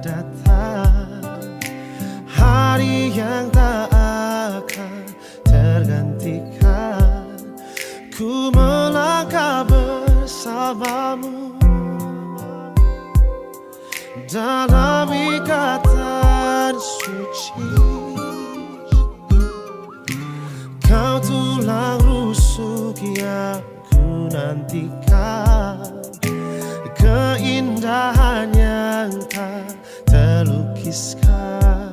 datang, hari yang tak akan tergantikan. Ku melangkah bersamamu dalam ikatan suci. Kau tulang rusuk yang ku nantikan, keindahan yang tak terlukiskan.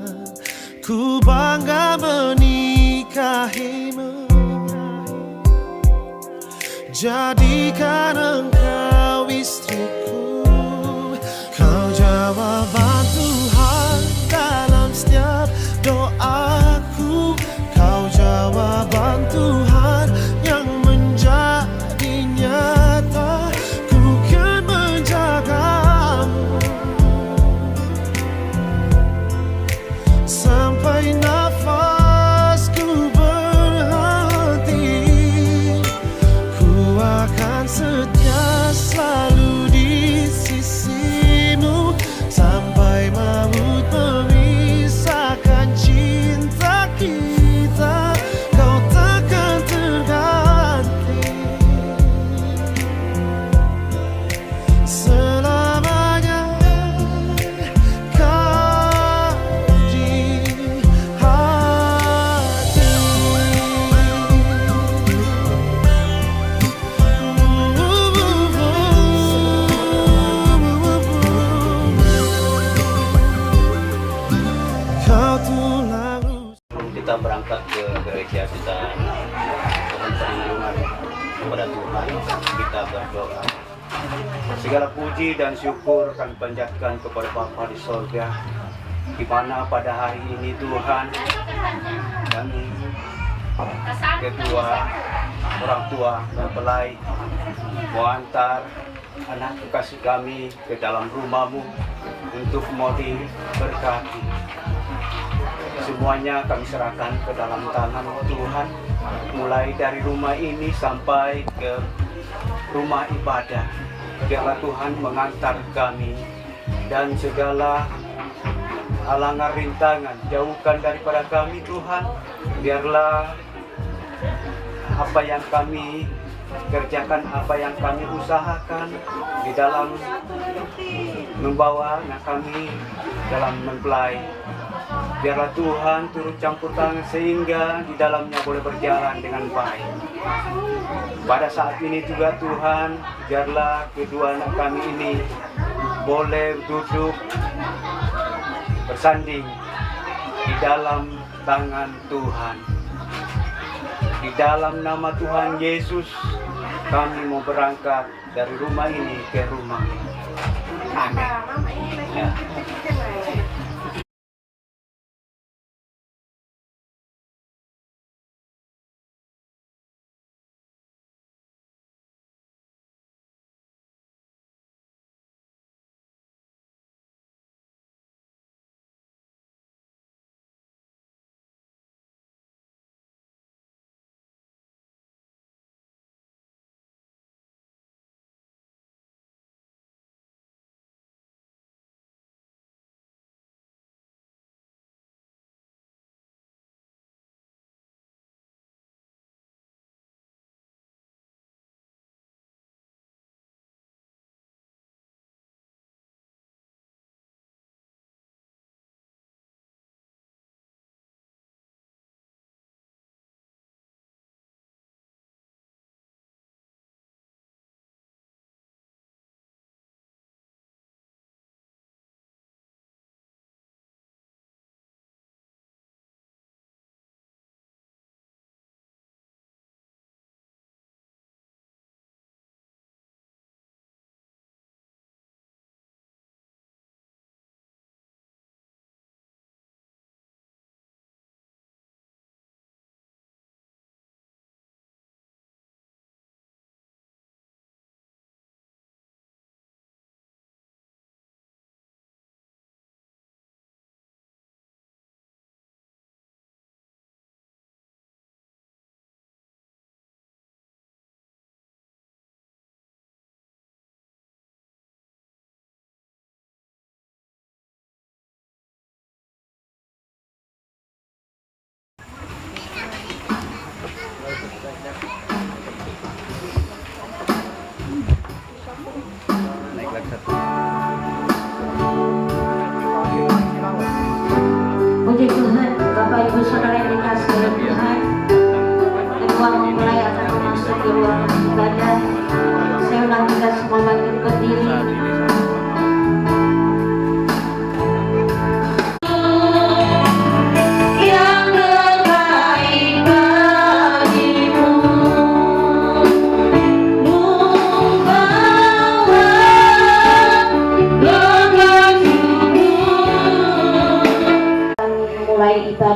Ku bangga menikahimu, jadikan engkau istriku. Kau jawaban Tuhan dalam setiap doaku. Kau jawaban Tuhan yang menjadi nyata. Ku kan menjagamu sampai nafasku berhenti. Ku akan setia selalu di sisimu sampai maut memisahkan cinta kita. Kau takkan terganti selamanya. Kau di hati. Kau tulang rusuk. Kita berangkat ke gereja, kita mohon perlindungan kepada Tuhan, kita berdoa. Segala puji dan syukur kami panjatkan kepada Bapa di sorga, di mana pada hari ini Tuhan kami kedua orang tua mempelai mau antar anak kekasih kami ke dalam rumah-Mu untuk mau diberkati. Semuanya kami serahkan ke dalam tangan Tuhan, mulai dari rumah ini sampai ke rumah ibadah. Biarlah Tuhan mengantar kami, dan segala halangan rintangan jauhkan daripada kami Tuhan. Biarlah apa yang kami kerjakan, apa yang kami usahakan di dalam membawa anak kami dalam mempelai, biarlah Tuhan turut campur tangan sehingga di dalamnya boleh berjalan dengan baik. Pada saat ini juga Tuhan, biarlah kedua anak kami ini boleh duduk bersanding di dalam tangan Tuhan. Di dalam nama Tuhan Yesus, kami mau berangkat dari rumah ini ke rumah. Amin. Ya.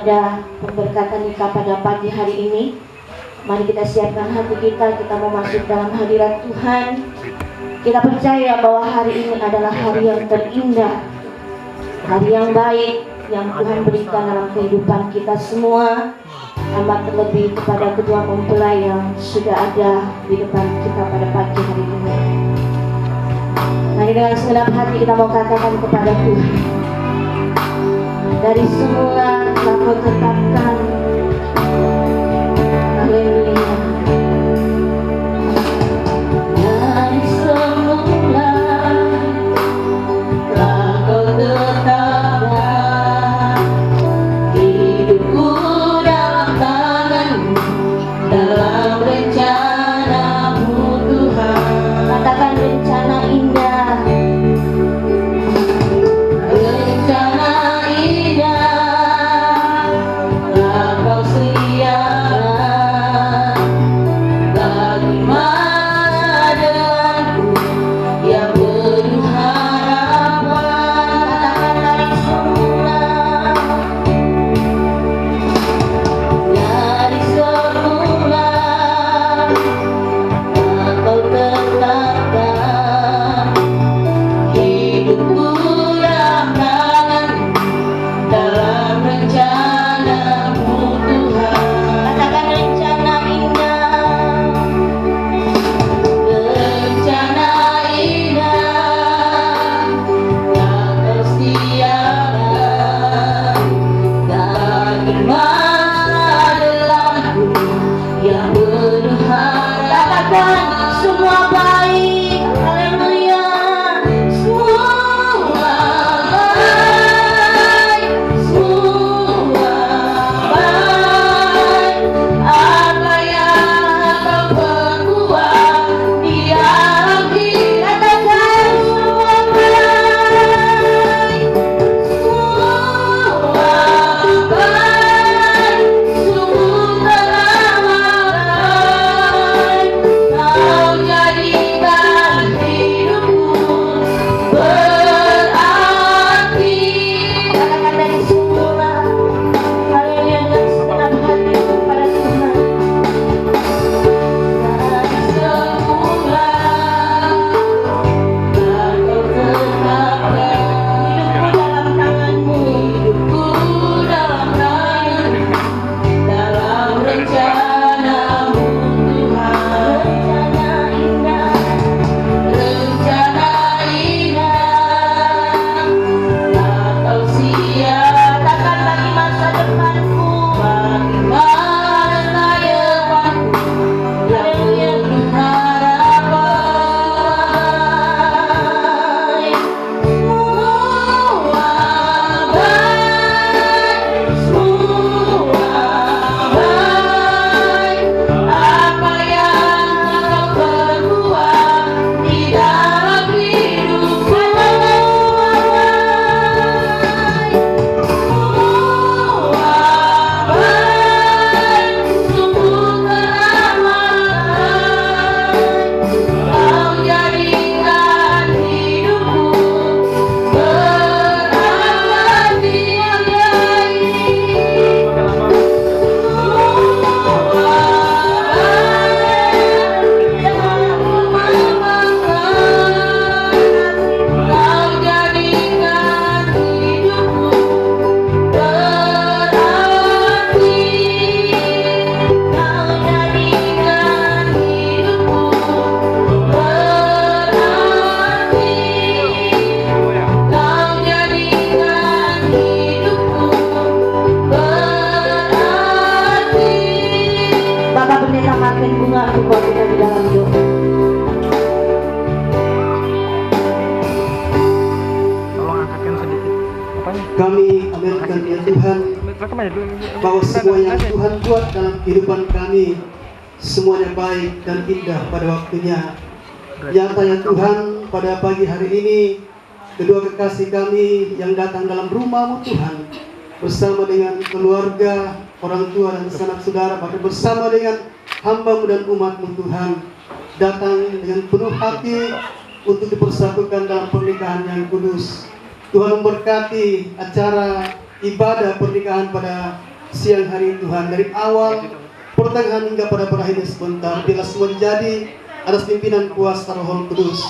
kepada pemberkatan nikah pada pagi hari ini. Mari kita siapkan hati kita mau masuk dalam hadirat Tuhan. Kita percaya bahwa hari ini adalah hari yang terindah, hari yang baik yang Tuhan berikan dalam kehidupan kita semua. Amat terlebih kepada kedua mempelai yang sudah ada di depan kita pada pagi hari ini. Mari dengan segenap hati kita mau katakan kepada Tuhan, dari semula telah Kau tetapkan. Haleluya. Dari semula telah Kau tetapkan hidupku dalam tangan-Mu, dalam rencana-Mu Tuhan. Katakan rencana indah. Semua baik, haleluya. Semua baik, semua baik. Apa yang Kau perbuat di dalam hidup, katakan semua baik, semua baik, sungguh telah baik. Kau jadikan hidupku berarti. Katakan dari semula, haleluya, dengan segenap hati kepada Tuhan. Dari semula telah Kau tetapkan hidupku dalam tangan-Mu, hidupku dalam tangan-Mu, dalam rencana-Mu Tuhan. Rencana indah telah Kau siapkan bagi masa depanku, bagi masa depanku yang penuh harapan. Semua baik, semua baik. Apa yang Kau perbuat di dalam hidupku, semua baik, semua baik, sungguh telah baik. Kau jadikan hidupku berarti. Kau jadikan hidupku berarti. Kau jadikan hidupku berarti. Kau jadikan hidupku berarti. Bapak Pendeta makin bunga buat kita di dalam doa. Tolong angkatkan sedikit. Apanya? Kami amankan ya Tuhan, Rekam aja dulu. bahwa semua yang Tuhan buat dalam kehidupan kami semuanya baik dan indah pada waktunya. Nyata ya Tuhan, pada pagi hari ini kedua kekasih kami yang datang dalam rumah-Mu Tuhan, bersama dengan keluarga, orang tua dan sanak saudara, bahkan bersama dengan hamba-Mu dan umat-Mu Tuhan, datang dengan penuh hati untuk dipersatukan dalam pernikahan yang kudus. Tuhan memberkati acara ibadah pernikahan pada siang hari Tuhan, dari awal pertengahan hingga pada berakhirnya sebentar, biarlah semua menjadi atas pimpinan kuasa Roh Kudus.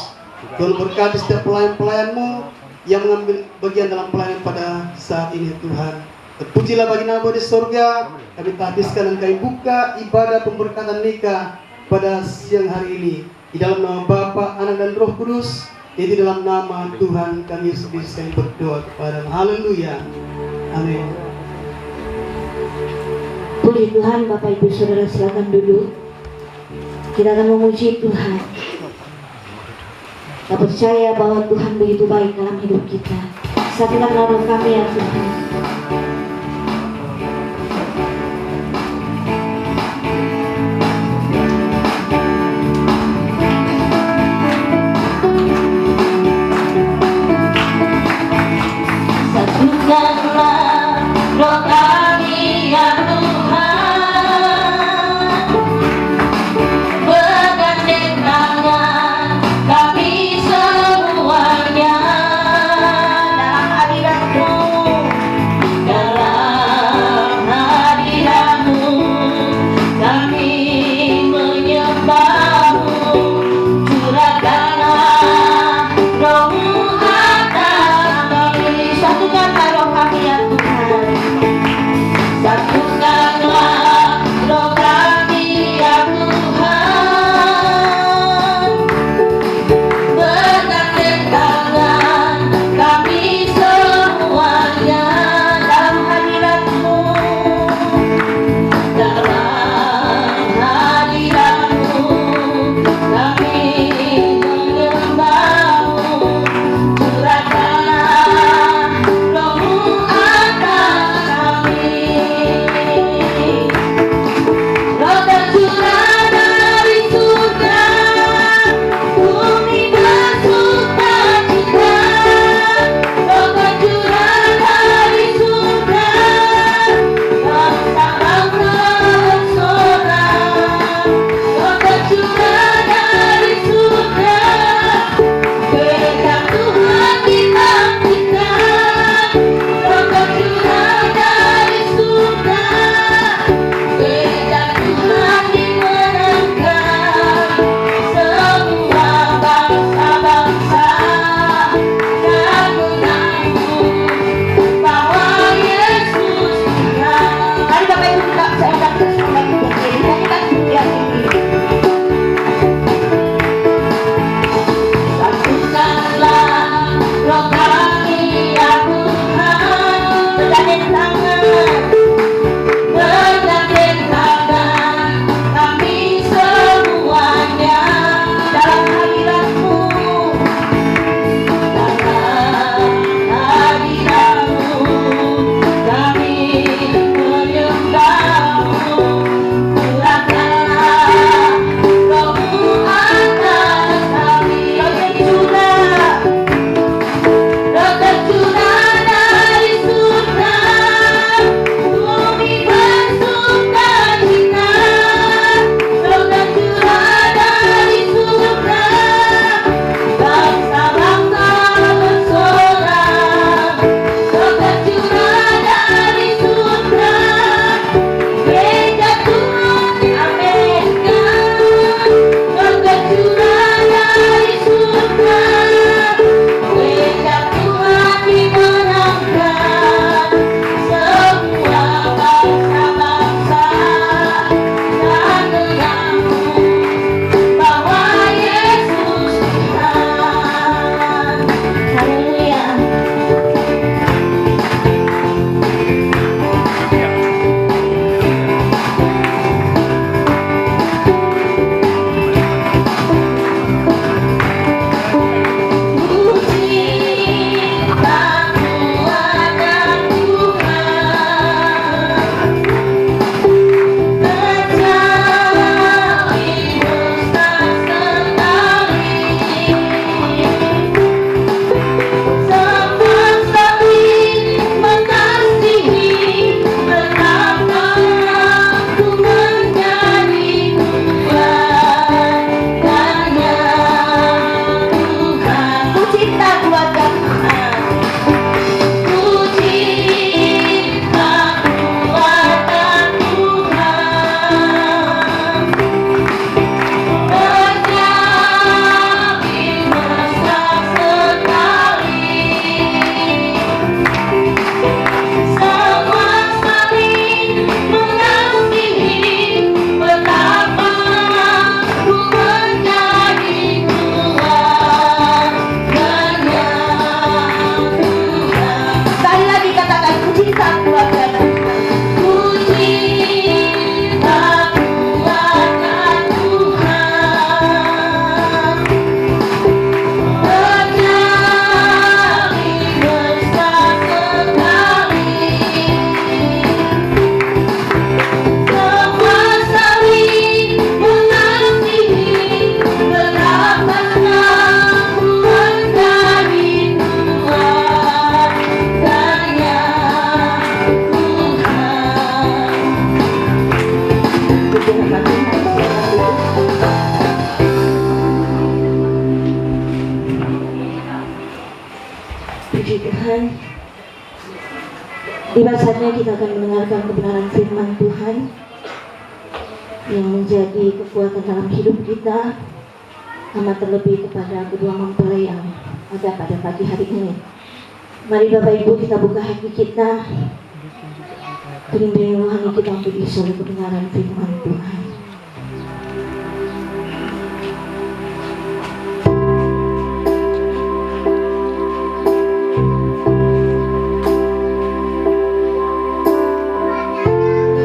Tuhan berkati setiap pelayan-pelayan-Mu yang mengambil bagian dalam pelayanan pada saat ini Tuhan. Terpujilah bagi nama di surga. Kami habiskan dan kami buka ibadah pemberkatan nikah pada siang hari ini di dalam nama Bapa, Anak dan Roh Kudus. Di dalam nama Tuhan kami Yesus Kristus kami berdoa kepada Haleluya. Amin. Puji Tuhan, Bapak Ibu Saudara silakan duduk. Kita akan memuji Tuhan. Kita percaya bahwa Tuhan begitu baik dalam hidup kita. Satukanlah roh kami ya Tuhan. Satukanlah roh kami ya Tuhan, bergandeng tangan kami semuanya dalam hadirat-Mu, dalam hadirat-Mu kami menyembah-Mu. Curahkanlah roh-Mu atas kami, satukanlah roh kami ya Tuhan. Tiba saatnya kita akan mendengarkan kebenaran firman Tuhan yang menjadi kekuatan dalam hidup kita, amat terlebih kepada kedua mempelai yang ada pada pagi hari ini. Mari Bapak Ibu kita buka hati kita, bimbing rohani kita untuk diisi oleh kebenaran firman Tuhan.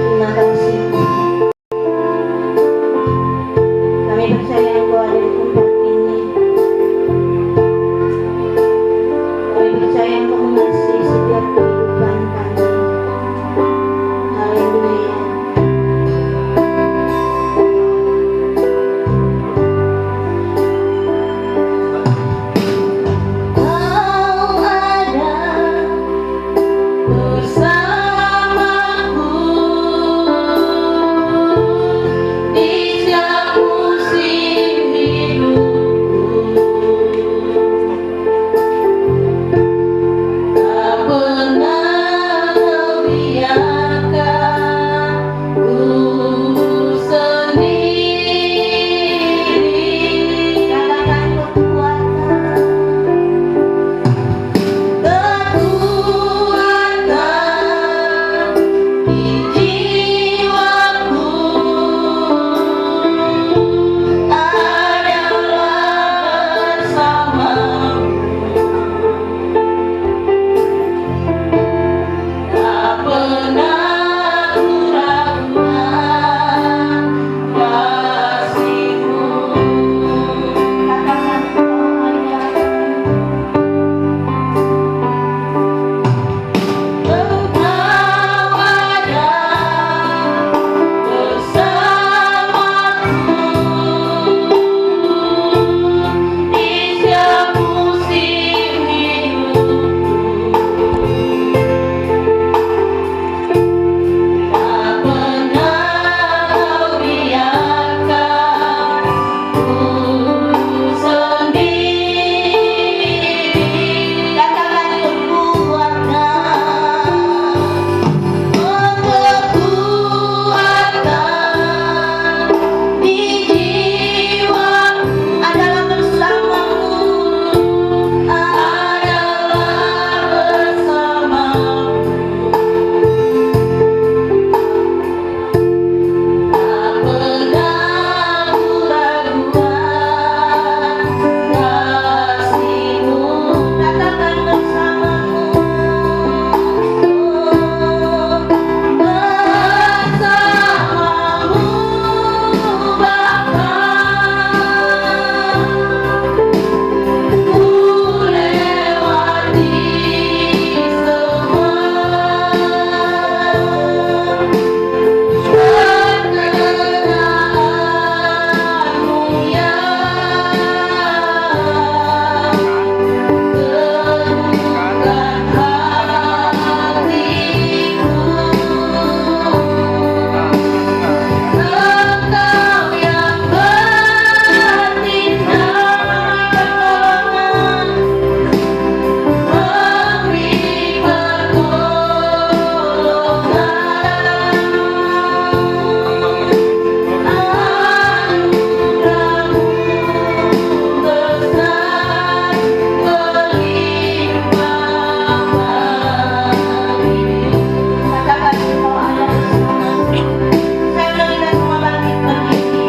Terima kasih Tuhan. Kami percaya Engkau ada di tempat ini. Kami percaya Engkau mengasihi setiap kehidupan kami. Haleluya. Kau ada bersamaku di setiap musim hidupku. Tak pernah kau biarkan ku sendiri. Katakan kekuatan di jiwaku adalah bersamamu. Tak pernah ku ragukan kasih-Mu. Katakan Engkau ada. Engkau ada bersamaku di setiap musim hidupku. Tak pernah kau biarkan ku sendiri. Katakan kekuatan di jiwaku adalah bersamamu, adalah bersamamu. Tak pernah ku ragukan kasih-Mu. Katakan bersamamu, bersamamu Bapa. Ku lewati semua perkenaanmu yang teguhkan hatiku. Engkau yang bertindak pertolongan, memberi pertolongan. Anugerah-Mu besar berlimpah bagi. Katakan Engkau ada bersamaku. Saya bilang kita semua bangkit berdiri.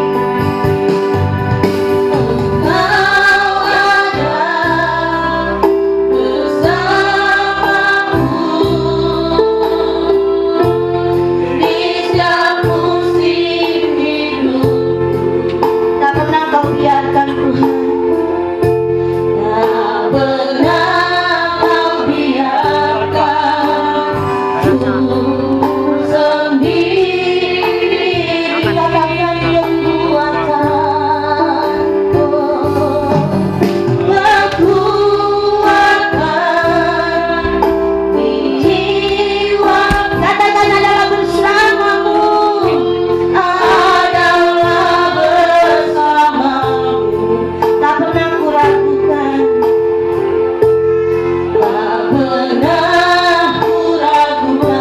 Engkau ada bersamaku di setiap musim hidupku. Tak pernah kau biarkan Tuhan. Tak pernah kau biarkan ku sendiri. Katakan kekuatan, kekuatan di jiwa. Katakan adalah bersamamu, adalah bersamamu. Tak pernah ku ragukan, tak pernah ku ragukan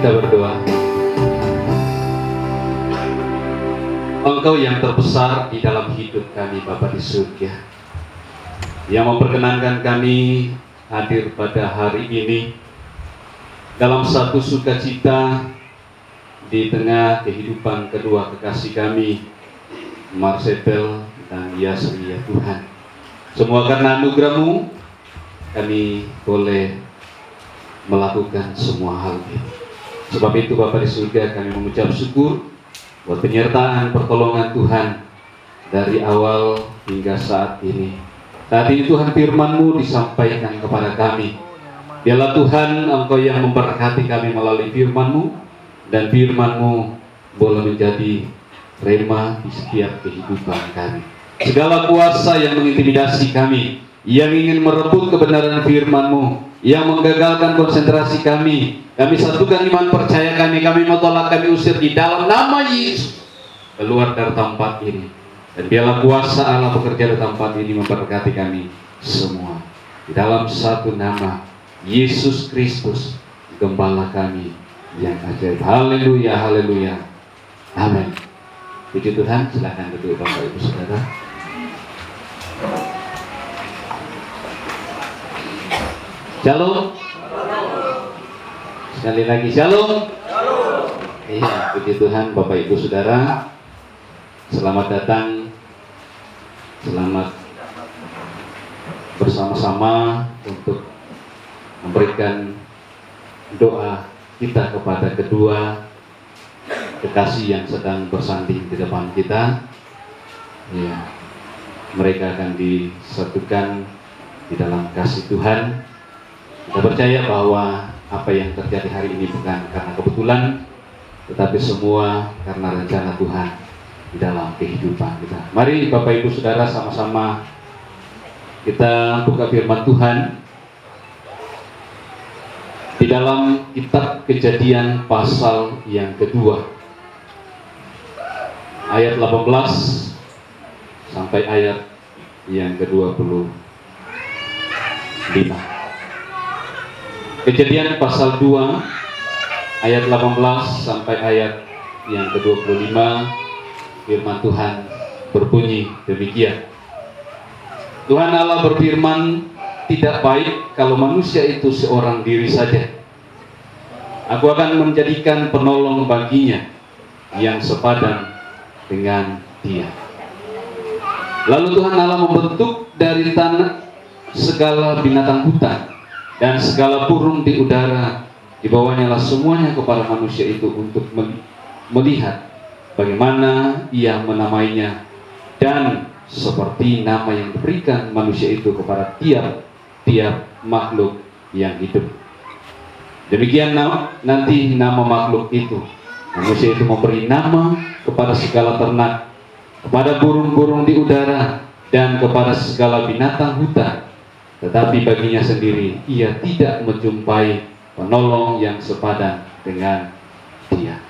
Kita berdoa. Engkau yang terbesar di dalam hidup kami, Bapa di surga, yang memperkenankan kami hadir pada hari ini dalam satu sukacita di tengah kehidupan kedua kekasih kami, Marcel dan Yasri, ya Tuhan. Semua karena anugerah-Mu kami boleh melakukan semua hal ini. Sebab itu Bapa di surga, kami mengucap syukur buat penyertaan pertolongan Tuhan dari awal hingga saat ini. Saat ini Tuhan, firman-Mu disampaikan kepada kami. Biarlah Tuhan Engkau yang memberkati kami melalui firman-Mu, dan firman-Mu boleh menjadi rema di setiap kehidupan kami. Segala kuasa yang mengintimidasi kami, yang ingin merebut kebenaran firman-Mu, yang menggagalkan konsentrasi kami satukan iman percaya kami menolak, kami usir di dalam nama Yesus keluar dari tempat ini. Dan biarlah kuasa Allah bekerja di tempat ini, memberkati kami semua di dalam satu nama Yesus Kristus, Gembala kami yang ajaib. Haleluya, haleluya, amin. Puji Tuhan. Silakan duduk Bapak Ibu Saudara. Shalom. Sekali lagi shalom. Iya, puji Tuhan Bapak Ibu Saudara. Selamat datang. Selamat bersama-sama untuk memberikan doa kita kepada kedua kekasih yang sedang bersanding di depan kita. Ya, mereka akan disatukan di dalam kasih Tuhan. Kita percaya bahwa apa yang terjadi hari ini bukan karena kebetulan, tetapi semua karena rencana Tuhan di dalam kehidupan kita. Mari Bapak Ibu Saudara, sama-sama kita buka firman Tuhan di dalam kitab Kejadian pasal yang kedua, ayat 18 sampai ayat yang ke-25. Kejadian pasal 2 ayat 18 sampai ayat yang ke-25. Firman Tuhan berbunyi demikian. Tuhan Allah berfirman, tidak baik kalau manusia itu seorang diri saja. Aku akan menjadikan penolong baginya yang sepadan dengan dia. Lalu Tuhan Allah membentuk dari tanah segala binatang hutan dan segala burung di udara, dibawanya lah semuanya kepada manusia itu untuk melihat bagaimana ia menamainya, dan seperti nama yang diberikan manusia itu kepada tiap makhluk yang hidup. Demikian nanti nama makhluk itu. Manusia itu memberi nama kepada segala ternak, kepada burung-burung di udara, dan kepada segala binatang hutan. Tetapi baginya sendiri ia tidak menjumpai penolong yang sepadan dengan dia.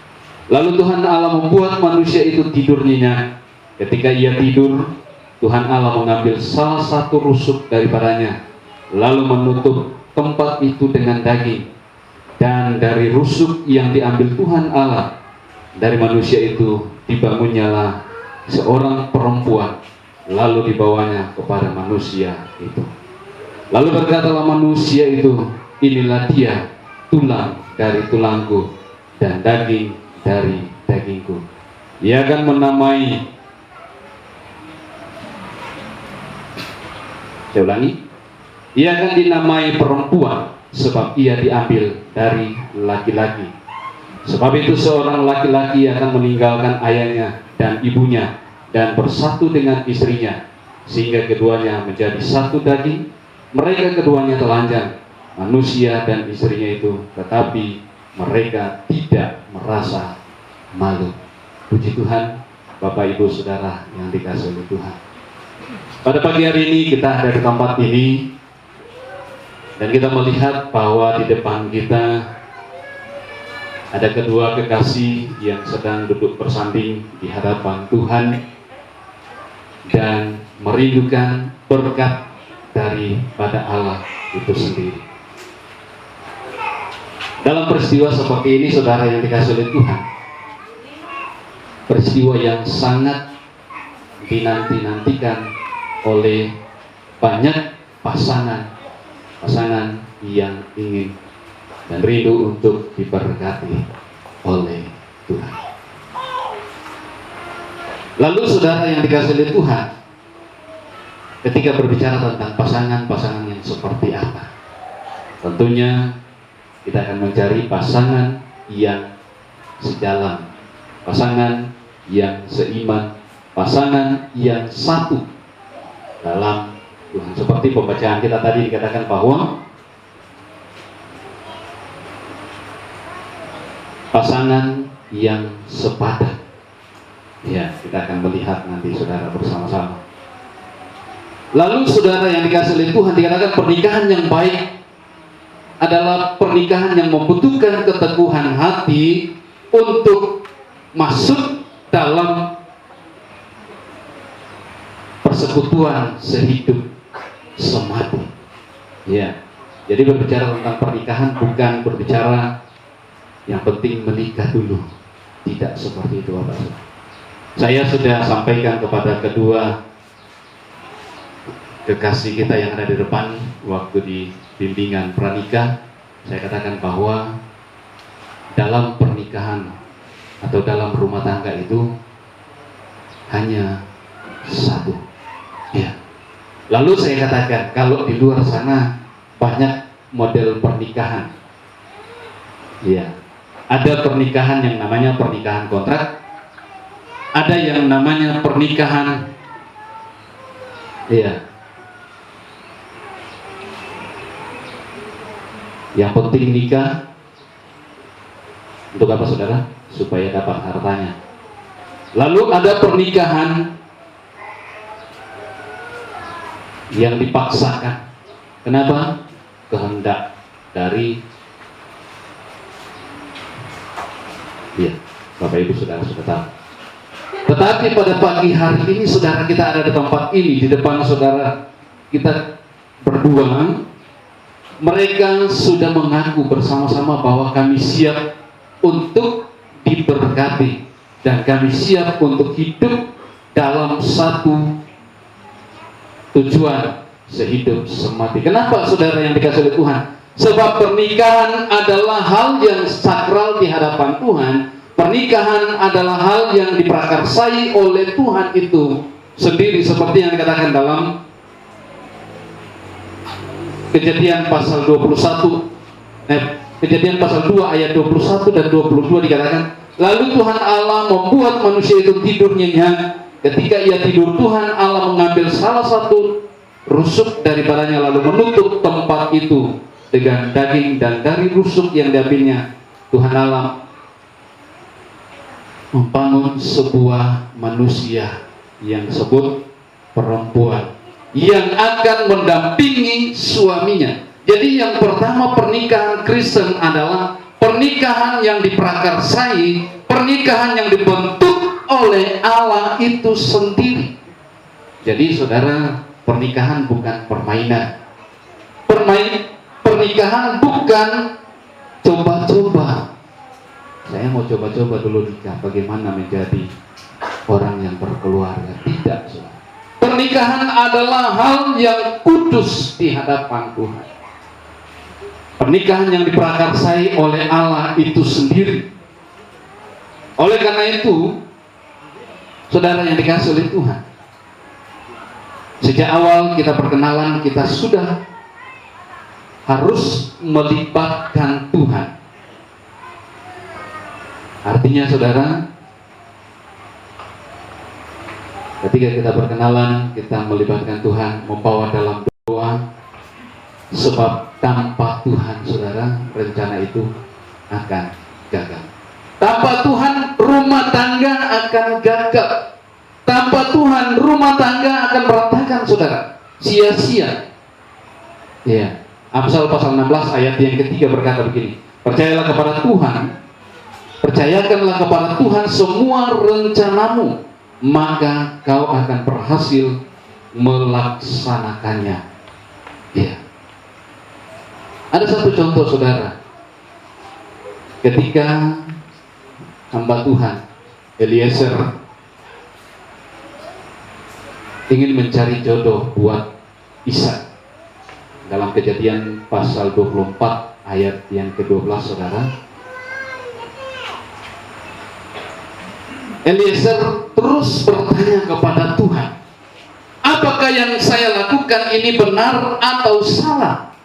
Lalu Tuhan Allah membuat manusia itu tidur nyenyak. Ketika ia tidur, Tuhan Allah mengambil salah satu rusuk daripadanya, lalu menutup tempat itu dengan daging. Dan dari rusuk yang diambil Tuhan Allah dari manusia itu, dibangunnyalah seorang perempuan, lalu dibawanya kepada manusia itu. Lalu berkatalah manusia itu, inilah dia, tulang dari tulangku dan daging dari dagingku. Ia akan menamai, saya ulangi, ia akan dinamai perempuan, sebab ia diambil dari laki-laki. Sebab itu seorang laki-laki akan meninggalkan ayahnya dan ibunya dan bersatu dengan istrinya, sehingga keduanya menjadi satu daging. Mereka keduanya telanjang, manusia dan istrinya itu, tetapi mereka tidak merasa malu. Puji Tuhan, Bapak Ibu Saudara yang dikasihi oleh Tuhan. Pada pagi hari ini kita ada di tempat ini, dan kita melihat bahwa di depan kita ada kedua kekasih yang sedang duduk bersanding di hadapan Tuhan dan merindukan berkat daripada Allah itu sendiri. Dalam peristiwa seperti ini, saudara yang dikasihi oleh Tuhan, peristiwa yang sangat dinanti-nantikan oleh banyak pasangan yang ingin dan rindu untuk diberkati oleh Tuhan. Lalu saudara yang dikasihi oleh Tuhan, ketika berbicara tentang pasangan-pasangan yang seperti apa, tentunya kita akan mencari pasangan yang sejalan, pasangan yang seiman, pasangan yang satu dalam Tuhan. Seperti pembacaan kita tadi dikatakan bahwa pasangan yang sepadan. Ya, kita akan melihat nanti saudara bersama-sama. Lalu saudara yang dikasihi oleh Tuhan, dikatakan pernikahan yang baik adalah pernikahan yang membutuhkan keteguhan hati untuk masuk dalam persekutuan sehidup semati. Ya, jadi berbicara tentang pernikahan bukan berbicara yang penting menikah dulu, tidak seperti itu, Bapak. Saya sudah sampaikan kepada kedua kekasih kita yang ada di depan waktu di bimbingan pranikah, saya katakan bahwa dalam pernikahan atau dalam rumah tangga itu hanya satu. Ya. Lalu saya katakan kalau di luar sana banyak model pernikahan. Ya. Ada pernikahan yang namanya pernikahan kontrak, ada yang namanya pernikahan yang penting nikah. Untuk apa saudara? Supaya dapat hartanya. Lalu ada pernikahan yang dipaksakan. Kenapa? Kehendak dari Bapak Ibu saudara sudah tahu. Tetapi pada pagi hari ini saudara, kita ada di tempat ini, di depan saudara kita berdua, mereka sudah mengaku bersama-sama bahwa kami siap untuk diberkati dan kami siap untuk hidup dalam satu tujuan sehidup semati. Kenapa saudara yang dikasihi oleh Tuhan? Sebab pernikahan adalah hal yang sakral di hadapan Tuhan. Pernikahan adalah hal yang diprakarsai oleh Tuhan itu sendiri, seperti yang dikatakan dalam Kejadian pasal 21, Kejadian pasal 2 ayat 21 dan 22 dikatakan, lalu Tuhan Allah membuat manusia itu tidur nyenyak. Ketika ia tidur, Tuhan Allah mengambil salah satu rusuk daripadanya lalu menutup tempat itu dengan daging, dan dari rusuk yang diambilnya Tuhan Allah membangun sebuah manusia yang disebut perempuan yang akan mendampingi suaminya. Jadi yang pertama, pernikahan Kristen adalah pernikahan yang diprakarsai, pernikahan yang dibentuk oleh Allah itu sendiri. Jadi saudara, pernikahan bukan permainan. Pernikahan bukan coba-coba. Saya mau coba-coba dulu nikah, bagaimana menjadi orang yang berkeluarga. Tidak, saudara. Pernikahan adalah hal yang kudus di hadapan Tuhan. Pernikahan yang diprakarsai oleh Allah itu sendiri. Oleh karena itu, saudara yang dikasihi oleh Tuhan, sejak awal kita perkenalan, kita sudah harus melibatkan Tuhan. Artinya saudara, ketika kita berkenalan, kita melibatkan Tuhan, membawa dalam doa. Sebab tanpa Tuhan, saudara, rencana itu akan gagal. Tanpa Tuhan, rumah tangga akan gagal. Tanpa Tuhan, rumah tangga akan berantakan, saudara. Sia-sia. Ya. Amsal pasal 16 ayat yang ketiga berkata begini, percayalah kepada Tuhan, percayakanlah kepada Tuhan semua rencanamu, maka kau akan berhasil melaksanakannya. Ya. Ada satu contoh saudara, ketika hamba Tuhan Eliezer ingin mencari jodoh buat Ishak. Dalam Kejadian pasal 24 ayat yang ke-12, saudara, Eliezer terus bertanya kepada Tuhan, apakah yang saya lakukan ini benar atau salah?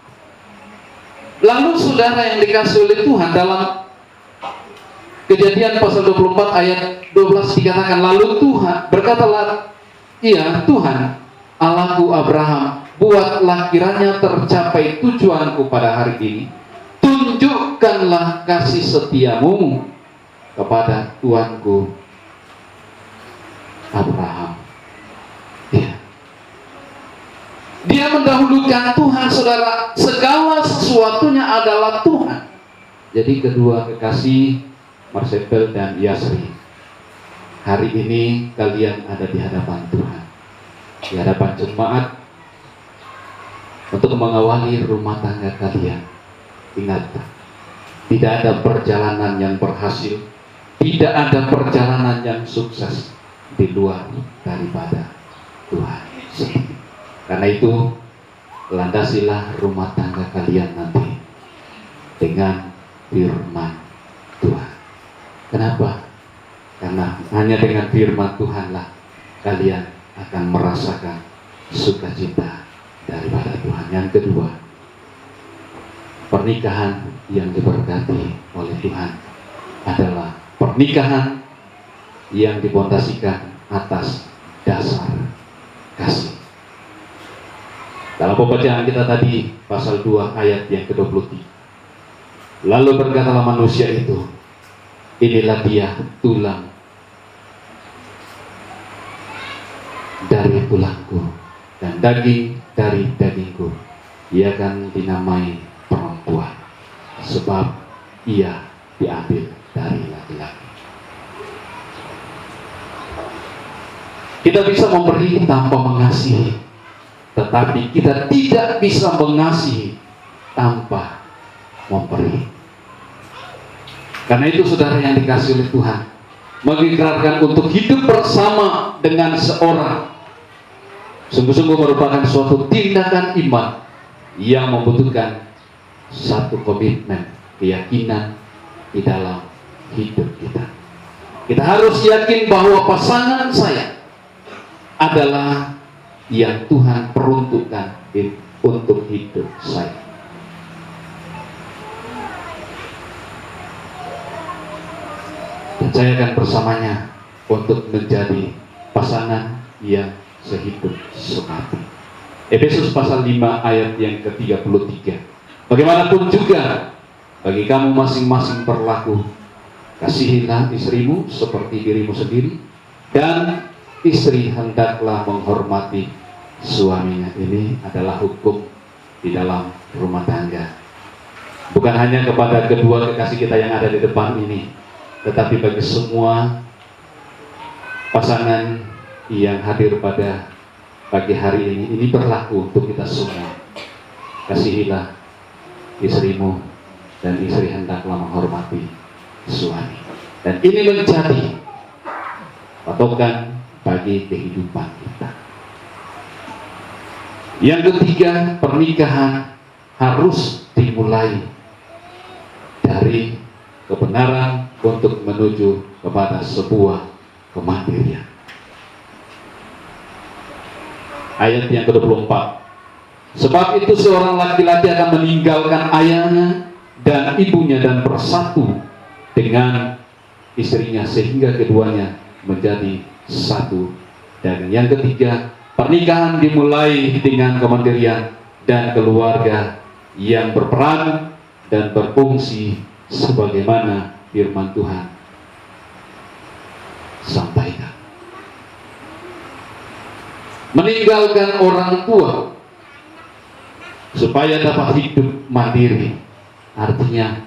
Lalu saudara yang dikasih oleh Tuhan, dalam Kejadian pasal 24 ayat 12 dikatakan, lalu Tuhan berkatalah, iya Tuhan Allahku Abraham, buatlah kiranya tercapai tujuanku pada hari ini. Tunjukkanlah kasih setiamu kepada tuanku Abraham. Ya. Dia mendahulukan Tuhan, saudara. Segala sesuatunya adalah Tuhan. Jadi kedua kekasih Marsepel dan Yasri, hari ini kalian ada di hadapan Tuhan, di hadapan jemaat, untuk mengawali rumah tangga kalian. Ingat, tidak ada perjalanan yang berhasil, tidak ada perjalanan yang sukses di luar daripada Tuhan. Karena itu, landasilah rumah tangga kalian nanti dengan firman Tuhan. Kenapa? Karena hanya dengan firman Tuhanlah kalian akan merasakan sukacita daripada Tuhan. Yang kedua, pernikahan yang diberkati oleh Tuhan adalah pernikahan yang dipondasikan atas dasar kasih. Dalam pembacaan kita tadi, pasal 2 ayat yang ke-23, lalu berkatalah manusia itu, inilah dia tulang dari tulangku dan daging dari dagingku. Ia akan dinamai perempuan, sebab ia diambil dari laki-laki. Kita bisa memberi tanpa mengasihi, tetapi kita tidak bisa mengasihi tanpa memberi. Karena itu saudara yang dikasihi oleh Tuhan, mengikrarkan untuk hidup bersama dengan seorang sungguh-sungguh merupakan suatu tindakan iman yang membutuhkan satu komitmen, keyakinan di dalam hidup kita. Kita harus yakin bahwa pasangan saya adalah yang Tuhan peruntukkan untuk hidup saya. Dan saya akan bersamanya untuk menjadi pasangan yang sehidup semati. Efesus pasal 5 ayat yang ke-33. Bagaimanapun juga bagi kamu masing-masing berlaku, kasihilah istrimu seperti dirimu sendiri, dan istri hendaklah menghormati suaminya. Ini adalah hukum di dalam rumah tangga. Bukan hanya kepada kedua kekasih kita yang ada di depan ini, tetapi bagi semua pasangan yang hadir pada pagi hari ini berlaku untuk kita semua. Kasihilah istrimu, dan istri hendaklah menghormati suami. Dan ini menjadi patokan bagi kehidupan kita. Yang ketiga, pernikahan harus dimulai dari kebenaran untuk menuju kepada sebuah kemandirian. Ayat yang ke-24, sebab itu seorang laki-laki akan meninggalkan ayahnya dan ibunya dan bersatu dengan istrinya sehingga keduanya menjadi satu. Dan yang ketiga, pernikahan dimulai dengan kemandirian dan keluarga yang berperan dan berfungsi sebagaimana firman Tuhan sampaikan. Meninggalkan orang tua supaya dapat hidup mandiri, artinya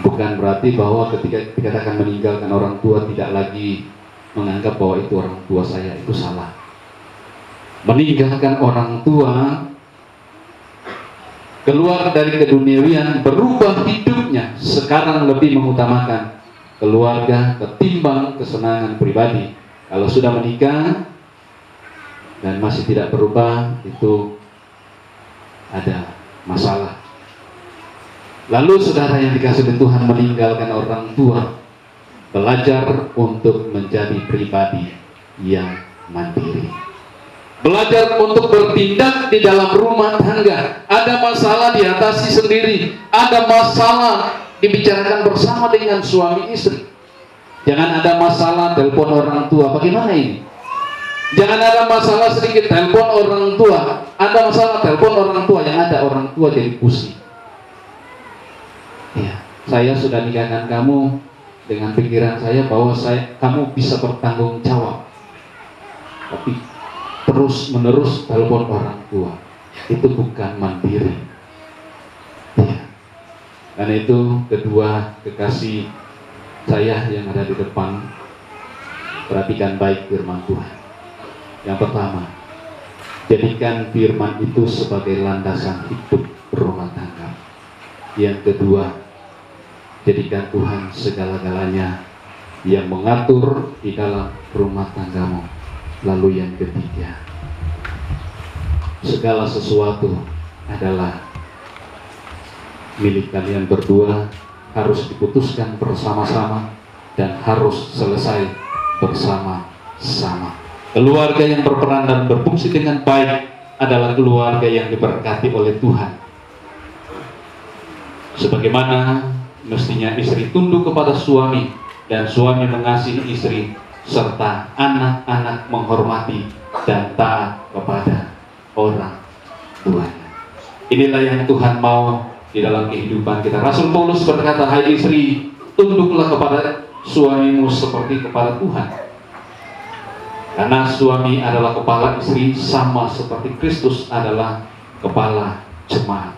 bukan berarti bahwa ketika dikatakan meninggalkan orang tua tidak lagi menganggap bahwa itu orang tua saya, itu salah. Meninggalkan orang tua keluar dari keduniawian, berubah hidupnya, sekarang lebih mengutamakan keluarga ketimbang kesenangan pribadi. Kalau sudah menikah dan masih tidak berubah, itu ada masalah. Lalu saudara yang dikasihi Tuhan, meninggalkan orang tua, belajar untuk menjadi pribadi yang mandiri. Belajar untuk bertindak di dalam rumah tangga. Ada masalah diatasi sendiri, ada masalah dibicarakan bersama dengan suami istri. Jangan ada masalah telepon orang tua, bagaimana ini? Jangan ada masalah sedikit telepon orang tua, ada masalah telepon orang tua, yang ada orang tua jadi pusing. Ya, saya sudah nikahkan kamu dengan pikiran saya bahwa kamu bisa bertanggung jawab, tapi terus menerus telepon orang tua, itu bukan mandiri. Ya. Karena itu kedua kekasih saya yang ada di depan, perhatikan baik firman Tuhan. Yang pertama, jadikan firman itu sebagai landasan hidup rumah tangga. Yang kedua, jadikan Tuhan segala-galanya yang mengatur di dalam rumah tanggamu. Lalu yang ketiga, segala sesuatu adalah milik kalian berdua, harus diputuskan bersama-sama dan harus selesai bersama-sama. Keluarga yang berperan dan berfungsi dengan baik adalah keluarga yang diberkati oleh Tuhan. Sebagaimana mestinya istri tunduk kepada suami dan suami mengasihi istri, serta anak-anak menghormati dan taat kepada orang tuanya. Inilah yang Tuhan mau di dalam kehidupan kita. Rasul Paulus berkata, hai istri, tunduklah kepada suamimu seperti kepada Tuhan. Karena suami adalah kepala istri, sama seperti Kristus adalah kepala jemaat.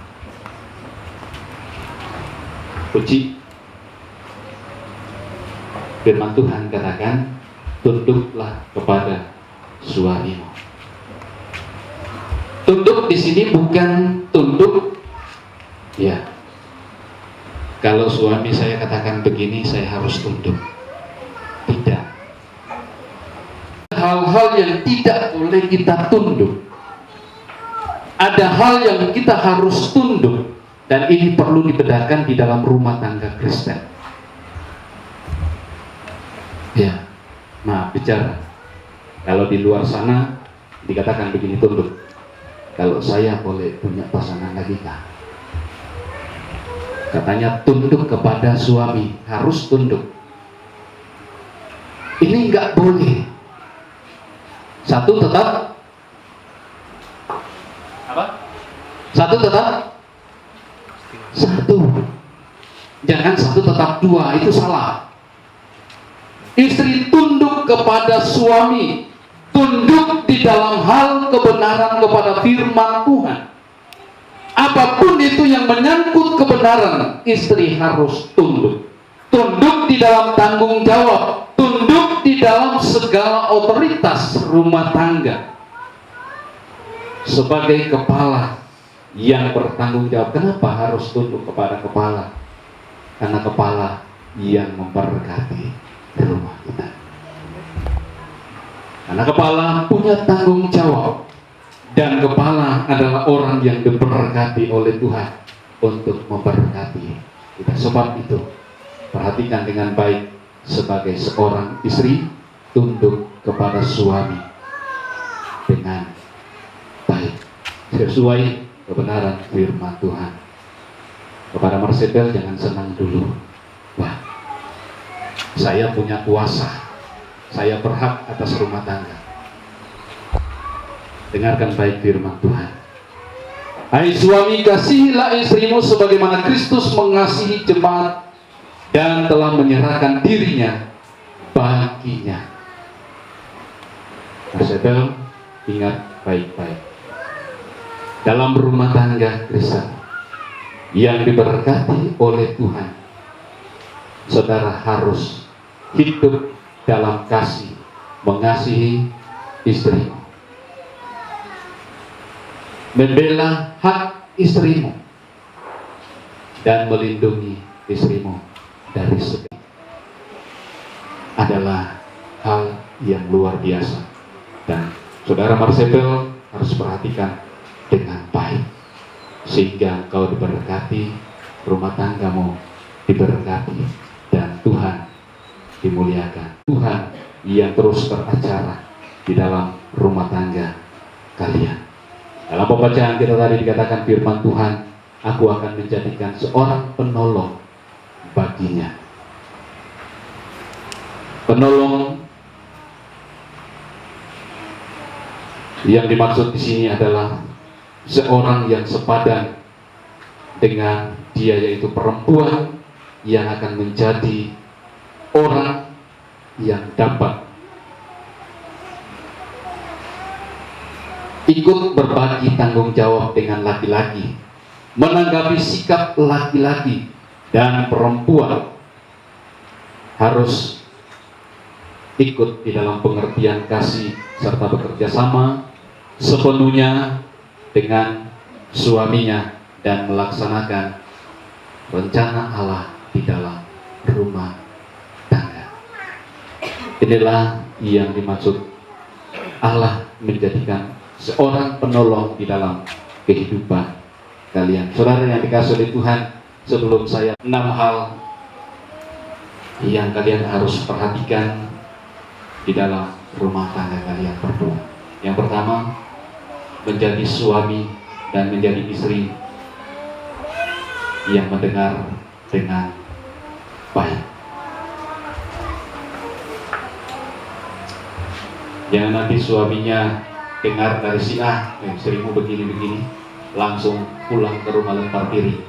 Puji firman Tuhan katakan, tunduklah kepada suamimu. Tunduk di sini bukan tunduk, ya. Kalau suami saya katakan begini, saya harus tunduk. Tidak. Hal-hal yang tidak boleh kita tunduk. Ada hal yang kita harus tunduk, dan ini perlu dibedakan di dalam rumah tangga Kristen. Ya. Nah, bicara. Kalau di luar sana dikatakan begini, tunduk. Kalau saya boleh punya pasangan lagi, Kak, katanya tunduk kepada suami, harus tunduk. Ini nggak boleh. Satu tetap apa? Satu tetap satu. Jangan satu tetap dua, itu salah. Istri tunduk kepada suami, tunduk di dalam hal kebenaran kepada firman Tuhan. Apapun itu yang menyangkut kebenaran, istri harus tunduk. Tunduk di dalam tanggung jawab, tunduk di dalam segala otoritas rumah tangga. Sebagai kepala yang bertanggung jawab, kenapa harus tunduk kepada kepala? Karena kepala yang memberkati rumah kita. Karena kepala punya tanggung jawab, dan kepala adalah orang yang diberkati oleh Tuhan untuk memberkati kita. Sebab itu, perhatikan dengan baik, sebagai seorang istri tunduk kepada suami dengan baik sesuai kebenaran firman Tuhan. Kepada Marcel, jangan senang dulu. Wah, saya punya kuasa, saya berhak atas rumah tangga. Dengarkan baik firman Tuhan. Hai suami, kasihilah istrimu sebagaimana Kristus mengasihi jemaat dan telah menyerahkan dirinya baginya. Marcel, ingat baik-baik. Dalam rumah tangga Kristen yang diberkati oleh Tuhan, saudara harus hidup dalam kasih, mengasihi istrimu, membela hak istrimu, dan melindungi istrimu dari segala adalah hal yang luar biasa, dan saudara Marcel harus perhatikan dengan baik sehingga engkau diberkati, rumah tanggamu diberkati, dan Tuhan dimuliakan. Tuhan yang terus beracara di dalam rumah tangga kalian. Dalam pembacaan kita tadi dikatakan firman Tuhan, aku akan menjadikan seorang penolong baginya. Penolong yang dimaksud di sini adalah seorang yang sepadan dengan dia, yaitu perempuan yang akan menjadi orang yang dapat ikut berbagi tanggung jawab dengan laki-laki, menanggapi sikap laki-laki, dan perempuan harus ikut di dalam pengertian kasih serta bekerja sama sepenuhnya dengan suaminya dan melaksanakan rencana Allah di dalam rumah tangga. Inilah yang dimaksud Allah menjadikan seorang penolong di dalam kehidupan kalian. Saudara yang dikasihi oleh Tuhan, sebelum saya 6 hal yang kalian harus perhatikan di dalam rumah tangga kalian berdua. Yang pertama, menjadi suami dan menjadi istri yang mendengar dengan baik. Jangan nanti suaminya dengar dari si A, istrimu begini-begini, langsung pulang ke rumah lempar piring.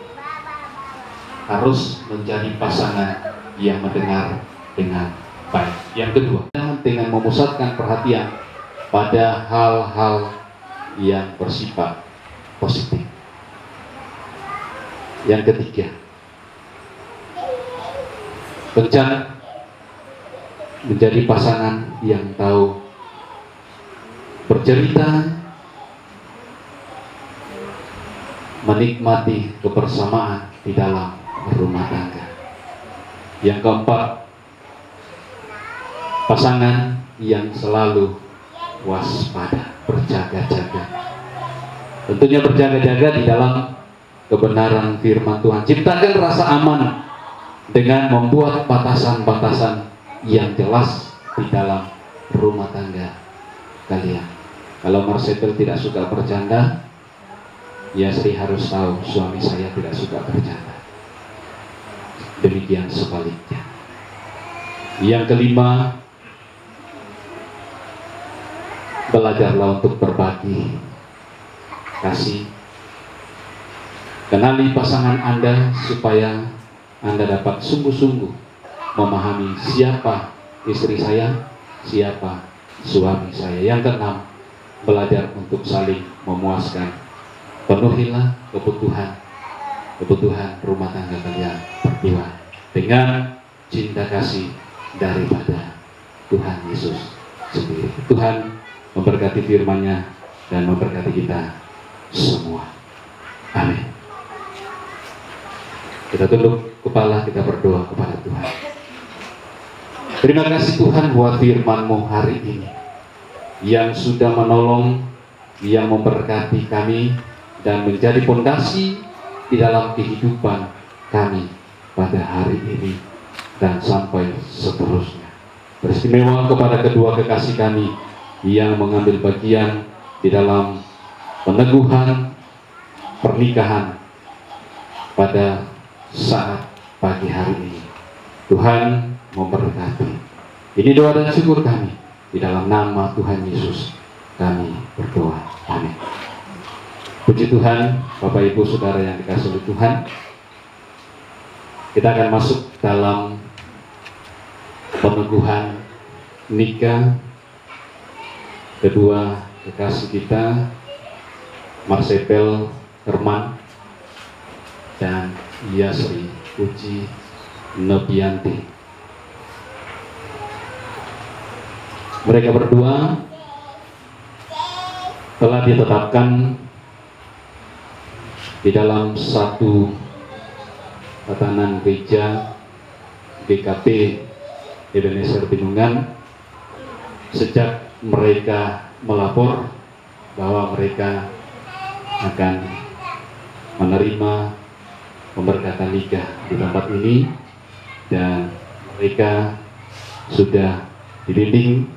Harus menjadi pasangan yang mendengar dengan baik. Yang kedua, dengan memusatkan perhatian pada hal-hal yang bersifat positif. Yang ketiga, rencana menjadi pasangan yang tahu bercerita, menikmati kebersamaan di dalam rumah tangga. Yang keempat, pasangan yang selalu waspada, berjaga-jaga. Tentunya berjaga-jaga di dalam kebenaran firman Tuhan. Ciptakan rasa aman dengan membuat batasan-batasan yang jelas di dalam rumah tangga kalian. Kalau Marcel tidak suka bercanda, ya Sri harus tahu suami saya tidak suka bercanda. Demikian sebaliknya. Yang kelima, belajarlah untuk berbagi kasih. Kenali pasangan Anda supaya Anda dapat sungguh-sungguh memahami siapa istri saya, siapa suami saya. Yang keenam, belajar untuk saling memuaskan. Penuhilah kebutuhan rumah tangga kalian berdua dengan cinta kasih daripada Tuhan Yesus sendiri. Tuhan memberkati firman-Nya dan memberkati kita semua. Amin. Kita tunduk kepala, kita berdoa kepada Tuhan. Terima kasih Tuhan buat firman-Mu hari ini yang sudah menolong, yang memberkati kami dan menjadi fondasi di dalam kehidupan kami pada hari ini dan sampai seterusnya. Beristimewa kepada kedua kekasih kami yang mengambil bagian di dalam peneguhan pernikahan pada saat pagi hari ini. Tuhan memberkati. Ini doa dan syukur kami di dalam nama Tuhan Yesus kami berdoa. Amin. Puji Tuhan, Bapak Ibu Saudara yang dikasihi oleh Tuhan. Kita akan masuk dalam peneguhan nikah kedua kekasih kita, Marcel Herman dan Yasri Puji Nopianti. Mereka berdua telah ditetapkan di dalam satu Tatanan Gereja GKP Ebenezer Binungan sejak mereka melapor bahwa mereka akan menerima pemberkatan nikah di tempat ini, dan mereka sudah dibimbing,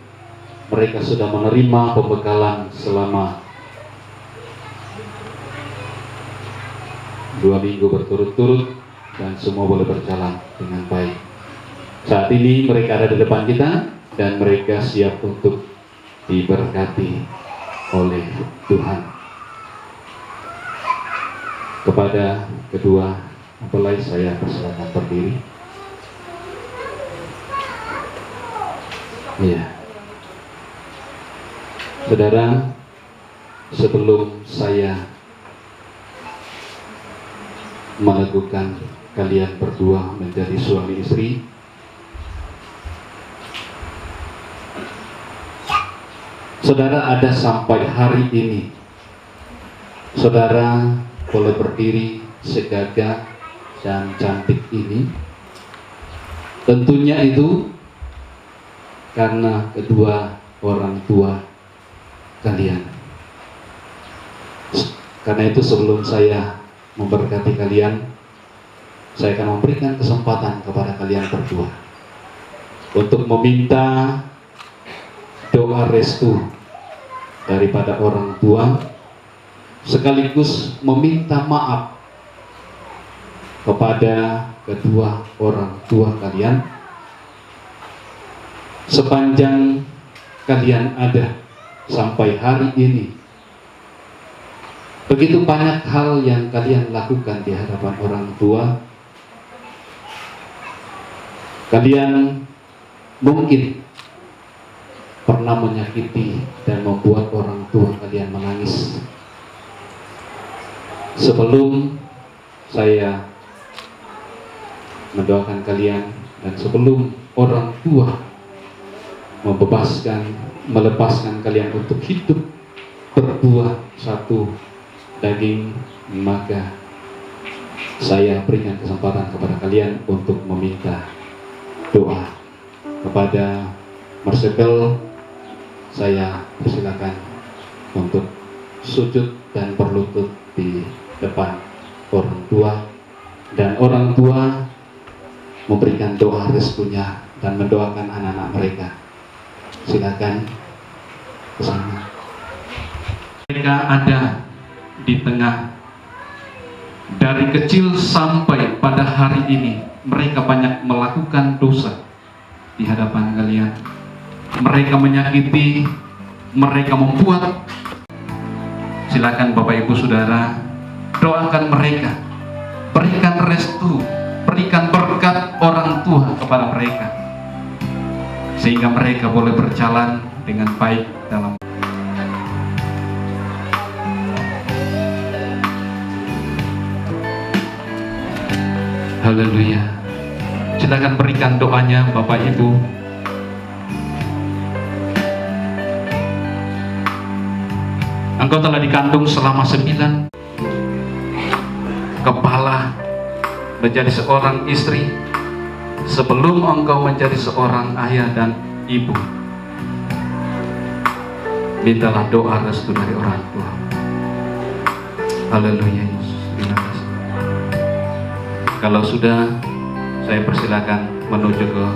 mereka sudah menerima pembekalan selama 2 minggu berturut-turut, dan semua boleh berjalan dengan baik. Saat ini mereka ada di depan kita dan mereka siap untuk diberkati oleh Tuhan. Kepada kedua mempelai saya persilakan berdiri. Iya. Saudara, sebelum saya meneguhkan kalian berdua menjadi suami istri, saudara ada sampai hari ini, saudara boleh berdiri segagah dan cantik ini, tentunya itu karena kedua orang tua kalian. Karena itu sebelum saya memberkati kalian, saya akan memberikan kesempatan kepada kalian berdua untuk meminta doa restu daripada orang tua, sekaligus meminta maaf kepada kedua orang tua kalian sepanjang kalian ada sampai hari ini. Begitu banyak hal yang kalian lakukan di hadapan orang tua. Kalian mungkin pernah menyakiti dan membuat orang tua kalian menangis. Sebelum saya mendoakan kalian dan sebelum orang tua melepaskan kalian untuk hidup berdua satu daging, maka saya berikan kesempatan kepada kalian untuk meminta doa. Kepada Marcel, saya persilakan untuk sujud dan berlutut di depan orang tua, dan orang tua memberikan doa restunya dan mendoakan anak-anak mereka. Silakan ke sana. Mereka ada di tengah, dari kecil sampai pada hari ini mereka banyak melakukan dosa di hadapan kalian. Mereka menyakiti, mereka membuat. Silakan Bapak Ibu Saudara, doakan mereka, berikan restu, berikan berkat orang tua kepada mereka, sehingga mereka boleh berjalan dengan baik dalam. Haleluya. Silakan berikan doanya Bapak Ibu. Engkau telah dikandung selama 9 kepala menjadi seorang istri sebelum engkau menjadi seorang ayah dan ibu. Mintalah doa restu dari orang tua. Haleluya Yesus. Terima kasih. Kalau sudah, saya persilakan menuju ke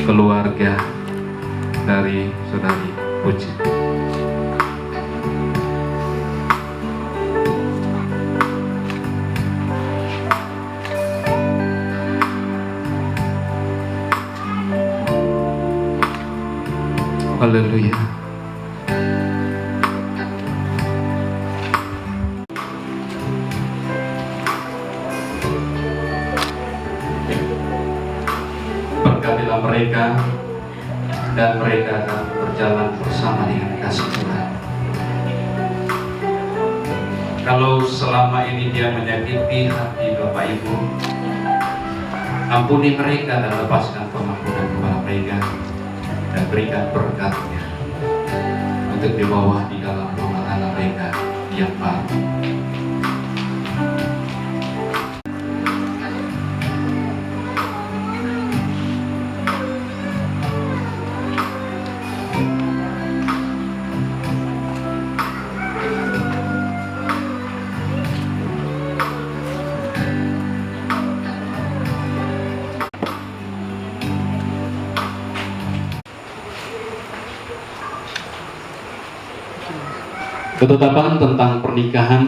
keluarga dari Saudari Puji. Haleluya. Berkatilah mereka dan mereka akan berjalan bersama dengan kasih Tuhan. Kalau selama ini dia menyakiti hati Bapak Ibu, ampuni mereka dan lepaskan pengampunan kepada mereka, dan berikan berkatnya untuk dibawa di dalam rumah anak mereka yang baru. Ketetapan tentang pernikahan,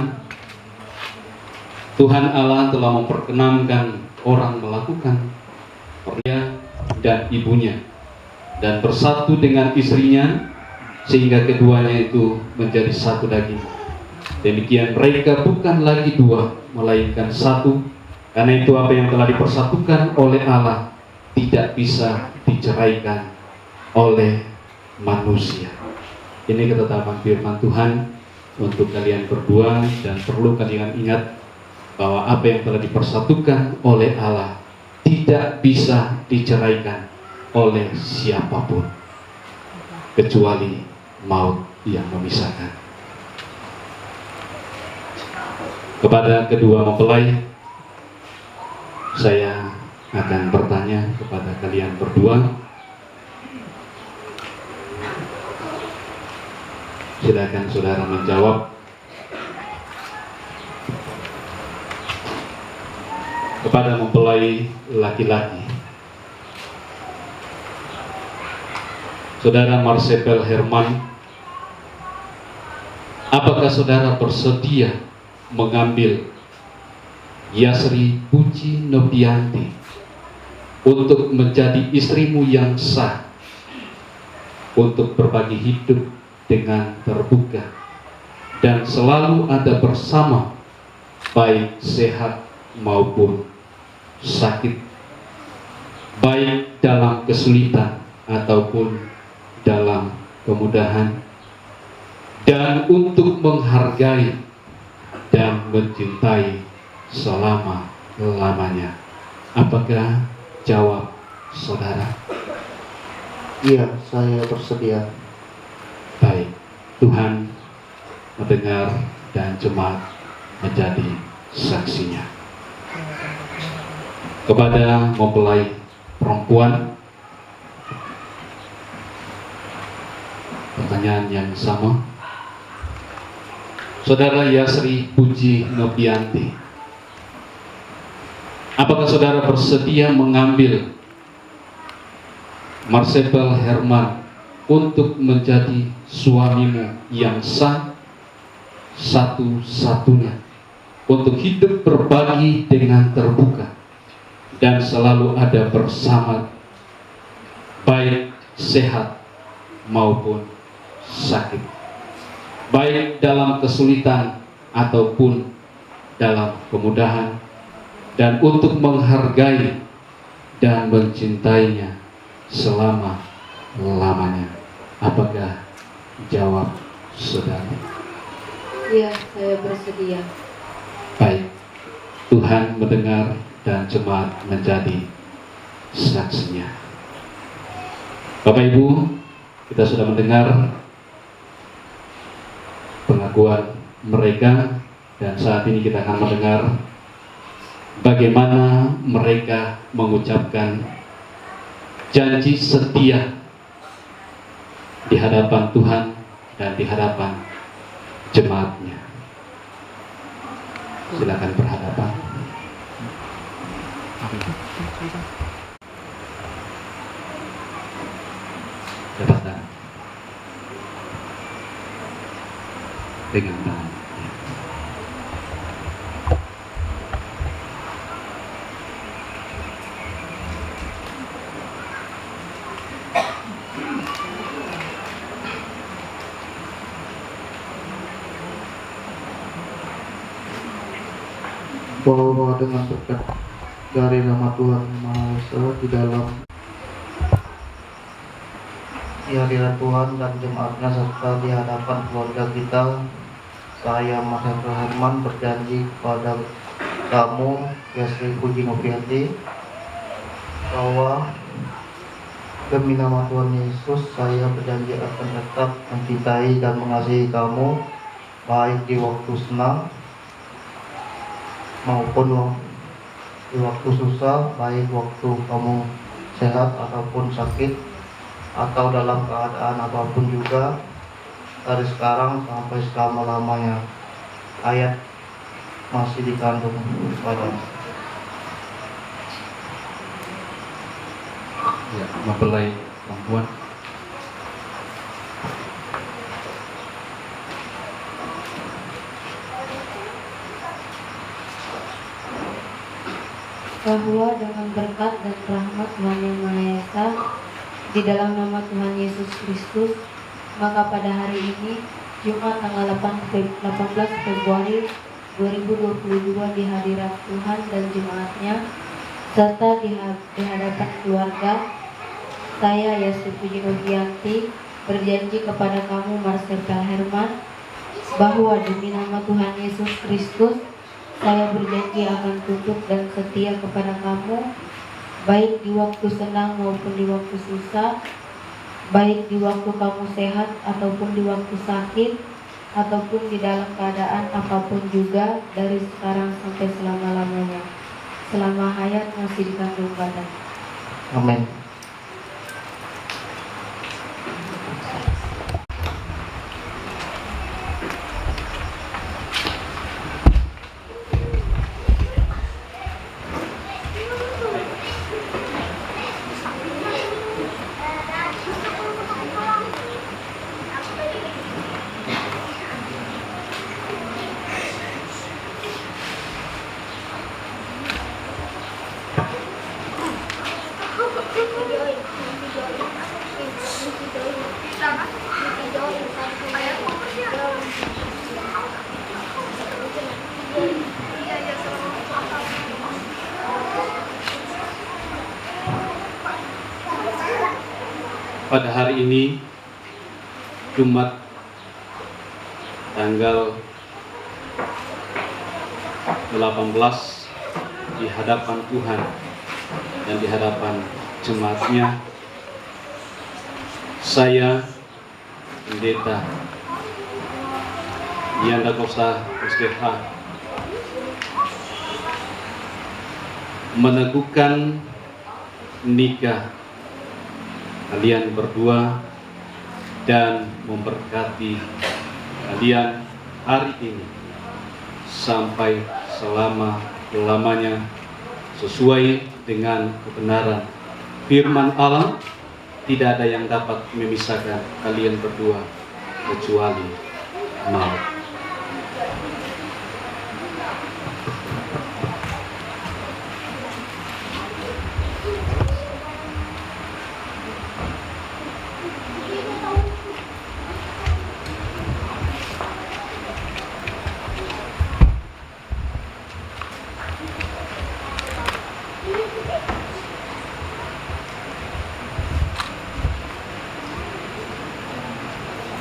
Tuhan Allah telah memperkenankan orang melakukan pernikahan dan ibunya dan bersatu dengan istrinya sehingga keduanya itu menjadi satu daging. Demikian mereka bukan lagi dua melainkan satu. Karena itu apa yang telah dipersatukan oleh Allah tidak bisa diceraikan oleh manusia. Ini ketetapan firman Tuhan untuk kalian berdua, dan perlu kalian ingat bahwa apa yang telah dipersatukan oleh Allah tidak bisa diceraikan oleh siapapun kecuali maut yang memisahkan. Kepada kedua mempelai, saya akan bertanya kepada kalian berdua. Silakan saudara menjawab. Kepada mempelai laki-laki, Saudara Marcebel Herman, apakah saudara bersedia mengambil Yasri Puji Novianti untuk menjadi istrimu yang sah, untuk berbagi hidup dengan terbuka dan selalu ada bersama, baik sehat maupun sakit, baik dalam kesulitan ataupun dalam kemudahan, dan untuk menghargai dan mencintai selama-lamanya? Apakah jawab saudara? Iya, saya bersedia. Baik, Tuhan mendengar dan jemaat menjadi saksinya. Kepada mempelai perempuan, pertanyaan yang sama. Saudara Yasri Puji Novianti, apakah saudara bersedia mengambil Marcebel Herman untuk menjadi suamimu yang sah, satu-satunya, untuk hidup berbagi dengan terbuka dan selalu ada bersama, baik sehat maupun sakit, baik dalam kesulitan ataupun dalam kemudahan, dan untuk menghargai dan mencintainya selama-lamanya? Apakah jawab saudara? Iya, saya bersedia. Baik, Tuhan mendengar dan jemaat menjadi saksinya. Bapak Ibu, kita sudah mendengar pengakuan mereka, dan saat ini kita akan mendengar bagaimana mereka mengucapkan janji setia di hadapan Tuhan dan di hadapan jemaatnya. Silakan berhadapan. Jabatan dengan tangan. Bahwa dengan berkat dari nama Tuhan Yang Maha Esa di dalam hadirat Tuhan dan jemaatnya serta di hadapan keluarga kita, saya Marcebel Herman berjanji kepada kamu Yasri Puji Novianti bahwa demi nama Tuhan Yesus saya berjanji akan tetap mencintai dan mengasihi kamu, baik di waktu senang maupun di waktu susah, baik waktu kamu sehat ataupun sakit, atau dalam keadaan apapun juga, dari sekarang sampai selama-lamanya. Ayat masih dikandung pada Ya, mempelai perempuan. bahwa dengan berkat dan rahmat Tuhan Yang Maha Esa di dalam nama Tuhan Yesus Kristus, maka pada hari ini Jumat tanggal 18 Februari 2022 di hadirat Tuhan dan jemaatnya serta di hadapan keluarga, saya Yastuti Novianti berjanji kepada kamu Marcel Herman bahwa demi nama Tuhan Yesus Kristus saya berjanji akan tunduk dan setia kepada kamu, baik di waktu senang maupun di waktu susah, baik di waktu kamu sehat ataupun di waktu sakit, ataupun di dalam keadaan apapun juga, dari sekarang sampai selama-lamanya, selama hayat masih dikandung badan. Amin. Pada hari ini, Jumat tanggal 18, di hadapan Tuhan dan di hadapan jemaatnya, saya, Pendeta Yanda Kosta SDH, meneguhkan nikah kalian berdua dan memberkati kalian hari ini sampai selama-lamanya sesuai dengan kebenaran firman Allah. Tidak ada yang dapat memisahkan kalian berdua kecuali maut.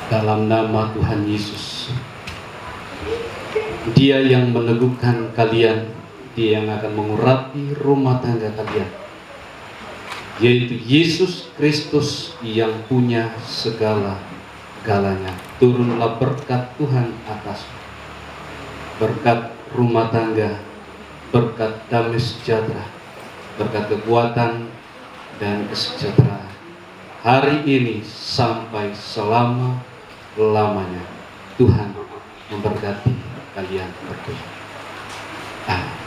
Dalam nama Tuhan Yesus, Dia yang meneguhkan kalian, Dia yang akan mengurapi rumah tangga kalian, yaitu Yesus Kristus yang punya segala-galanya. Turunlah berkat Tuhan atas berkat rumah tangga, berkat damai sejahtera, berkat kekuatan dan kesejahteraan hari ini sampai selama-lamanya. Tuhan memberkati kalian berdua. Amin.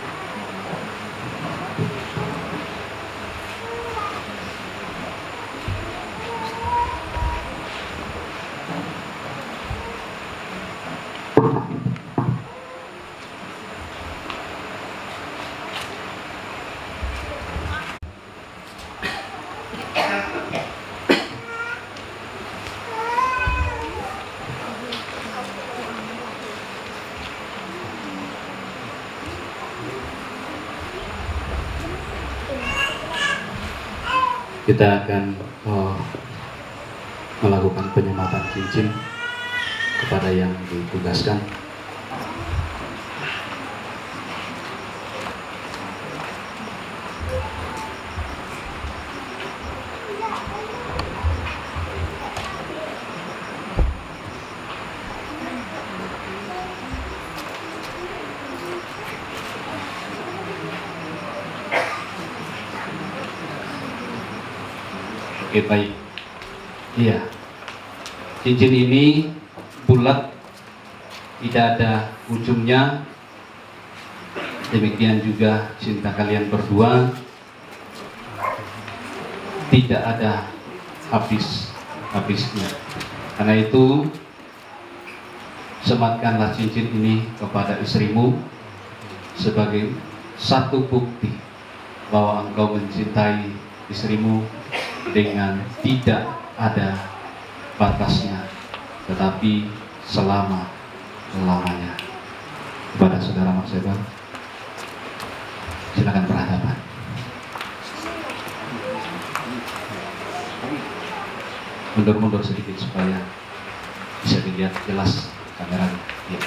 Kita akan melakukan penyematan cincin kepada yang ditugaskan. Oke, baik. Iya. Cincin ini bulat, tidak ada ujungnya. Demikian juga cinta kalian berdua, tidak ada habisnya. Karena itu, sematkanlah cincin ini kepada istrimu sebagai satu bukti bahwa engkau mencintai istrimu dengan tidak ada batasnya, tetapi selama-lamanya. Kepada saudara Marcebal, silakan berhadapan. Mundur-mundur sedikit supaya bisa dilihat jelas kameranya. Ya.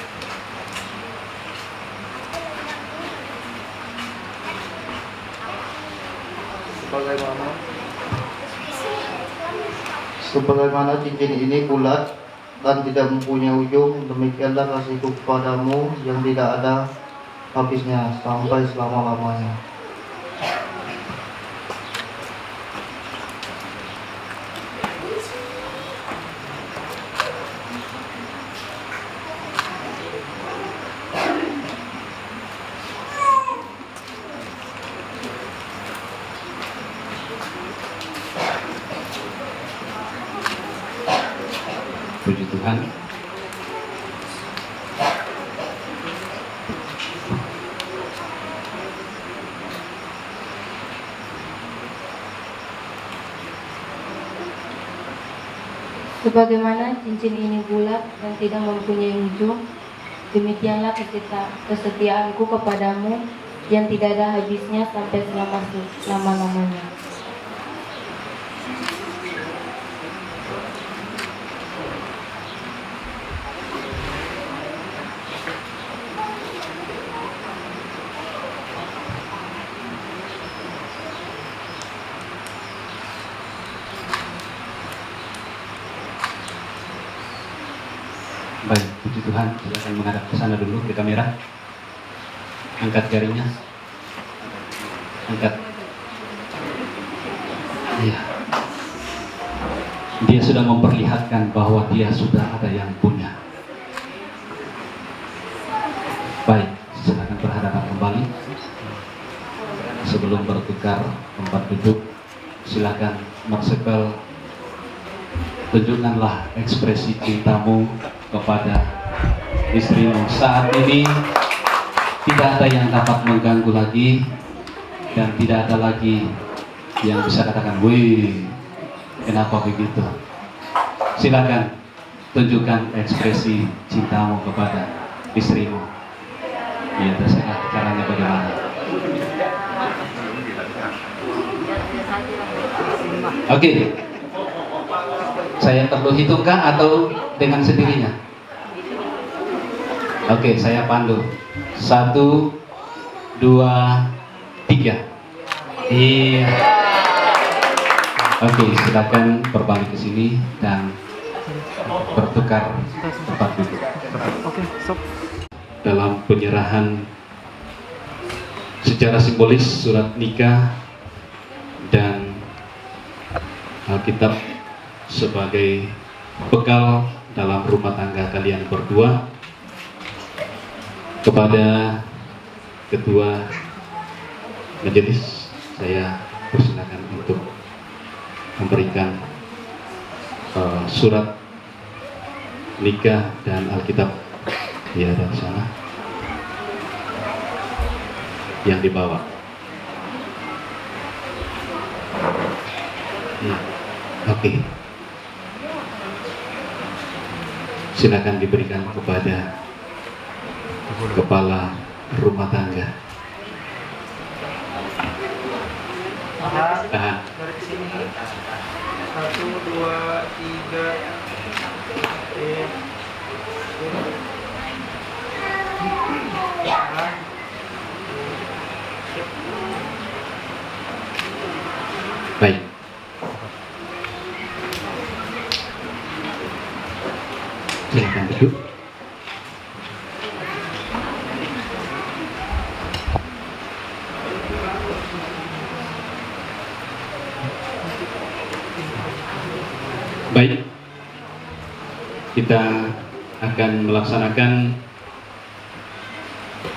Sebagaimana cincin ini bulat dan tidak mempunyai ujung, demikianlah kasihku kepadamu yang tidak ada habisnya sampai selama-lamanya. Puji Tuhan. Sebagaimana cincin ini bulat dan tidak mempunyai ujung, demikianlah kesetiaanku kepadamu yang tidak ada habisnya sampai selama-lamanya. Baik, puji Tuhan. Silakan menghadap ke sana dulu, ke kamera. Angkat jarinya. Angkat. Iya. Dia sudah memperlihatkan bahwa dia sudah ada yang punya. Baik, silakan berhadapan kembali. Sebelum bertukar tempat duduk, silakan Marcebal, tunjukkanlah ekspresi cintamu kepada istrimu. Saat ini tidak ada yang dapat mengganggu lagi, dan tidak ada lagi yang bisa katakan, wih, kenapa begitu? Silakan tunjukkan ekspresi cintamu kepada istrimu. Ya, terserah caranya bagaimana. Oke. Saya perlu hitungkah atau dengan sendirinya? Oke, saya pandu. 1, 2, 3. Iya. Oke, silakan berbalik ke sini dan bertukar tempat duduk. Oke, stop. Dalam penyerahan secara simbolis surat nikah dan Alkitab sebagai bekal dalam rumah tangga kalian berdua, kepada ketua majelis saya persilakan untuk memberikan surat nikah dan Alkitab. Ya, dari sana yang dibawa. Ya. Oke. Silakan diberikan kepada kepala rumah tangga. Tahan. Dari sini. 1, 2, 3. Baik. Silakan duduk. Baik, kita akan melaksanakan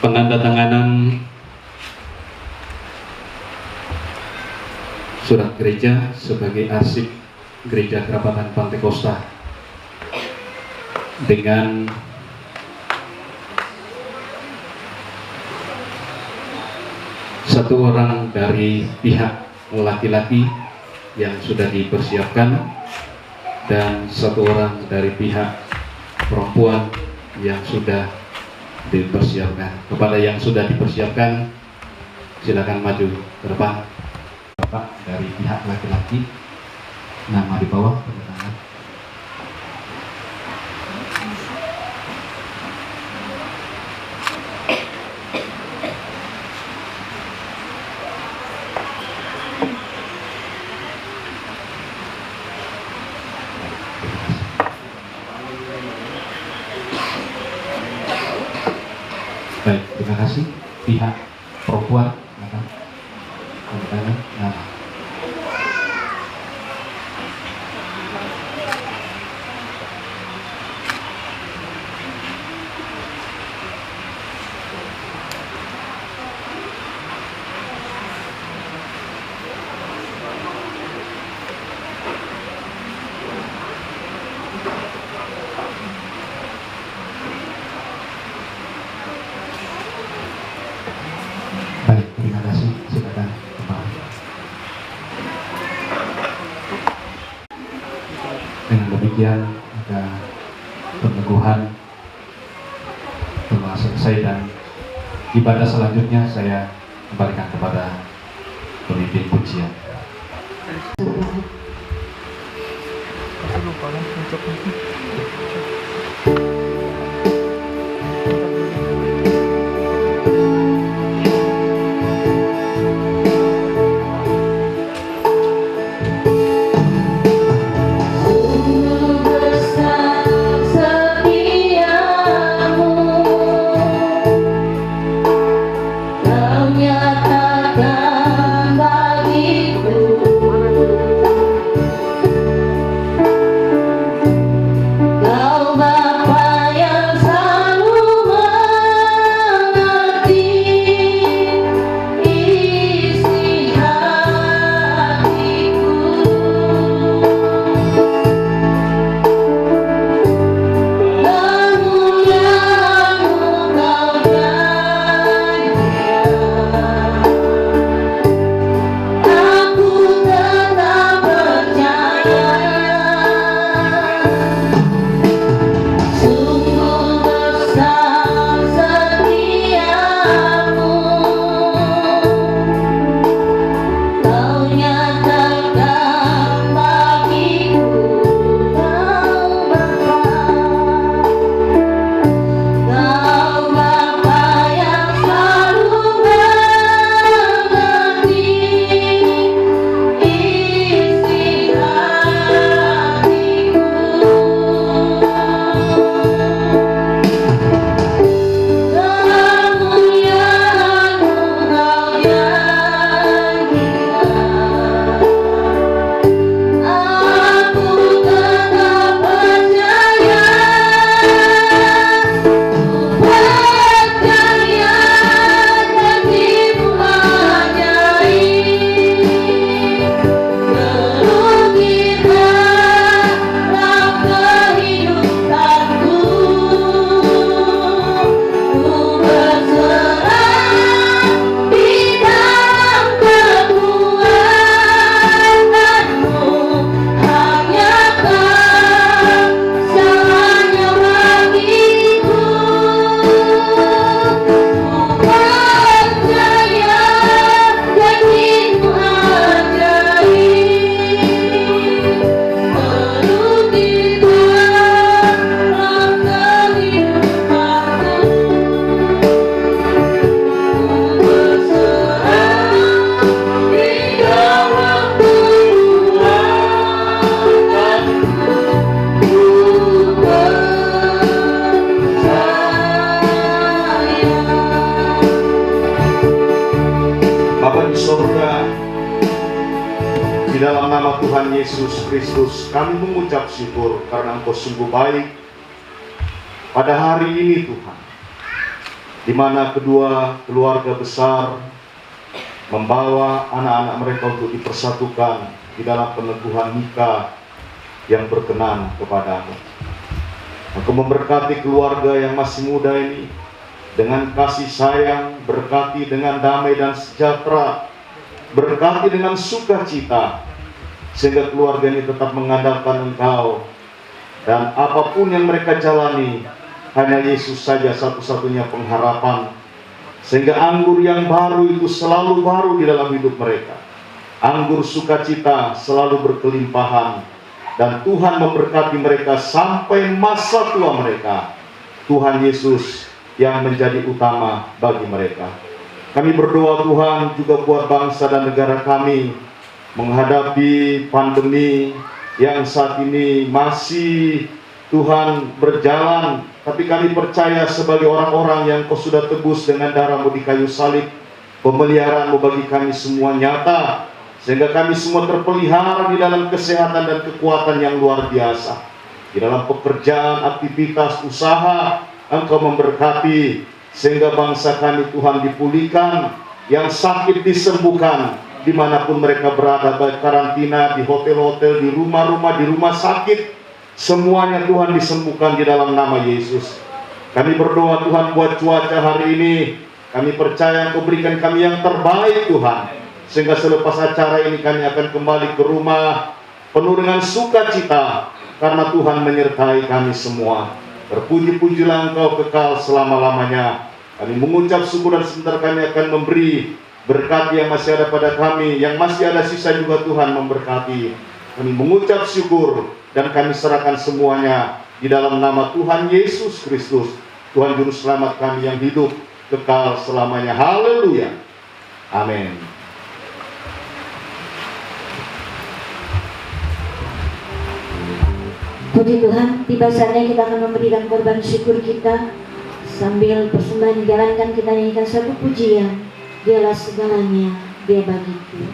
penandatanganan surat gereja sebagai arsip Gereja Kerabatan Pantai Kosta dengan satu orang dari pihak laki-laki yang sudah dipersiapkan dan satu orang dari pihak perempuan yang sudah dipersiapkan. Kepada yang sudah dipersiapkan, silakan maju ke depan. Bapak dari pihak laki-laki, nama di bawah, tanda tangan. Baik, terima kasih. Pihak perempuan, silakan. Tanda tangan. Nah. Baik, terima kasih. Silakan kembali. Dengan demikian, ada peneguhan telah selesai dan ibadah selanjutnya saya kembalikan kepada pemimpin pujian. Aku lupa lah untuk itu. Di dalam nama Tuhan Yesus Kristus, kami mengucap syukur karena Engkau sungguh baik pada hari ini Tuhan, di mana kedua keluarga besar membawa anak-anak mereka untuk dipersatukan di dalam peneguhan nikah yang berkenan kepadamu. Engkau memberkati keluarga yang masih muda ini, dengan kasih sayang, berkati dengan damai dan sejahtera, berkati dengan sukacita, sehingga keluarga ini tetap mengandalkan Engkau. Dan apapun yang mereka jalani, hanya Yesus saja satu-satunya pengharapan. Sehingga anggur yang baru itu selalu baru di dalam hidup mereka. Anggur sukacita selalu berkelimpahan. Dan Tuhan memberkati mereka sampai masa tua mereka. Tuhan Yesus yang menjadi utama bagi mereka. Kami berdoa Tuhan juga buat bangsa dan negara kami menghadapi pandemi yang saat ini masih Tuhan berjalan, tapi kami percaya sebagai orang-orang yang Kau sudah tebus dengan darah-Mu di kayu salib, pemeliharaan-Mu bagi kami semua nyata, sehingga kami semua terpelihara di dalam kesehatan dan kekuatan yang luar biasa. Di dalam pekerjaan, aktivitas, usaha, Engkau memberkati, sehingga bangsa kami Tuhan dipulihkan, yang sakit disembuhkan, dimanapun mereka berada, baik karantina, di hotel-hotel, di rumah-rumah, di rumah sakit, semuanya Tuhan disembuhkan di dalam nama Yesus. Kami berdoa Tuhan buat cuaca hari ini, kami percaya Engkau berikan kami yang terbaik Tuhan, sehingga selepas acara ini kami akan kembali ke rumah penuh dengan sukacita, karena Tuhan menyertai kami semua. Terpuji-pujilah Engkau kekal selama-lamanya. Kami mengucap syukur dan sebentar kami akan memberi berkat yang masih ada pada kami, yang masih ada sisa juga Tuhan memberkati. Kami mengucap syukur dan kami serahkan semuanya di dalam nama Tuhan Yesus Kristus, Tuhan Juru Selamat kami yang hidup kekal selamanya. Haleluya. Amin. Puji Tuhan, tiba saatnya kita akan memberikan korban syukur kita. Sambil persembahan dijalankan, kita nyanyikan satu pujian. Dialah segalanya, Dia bagiku.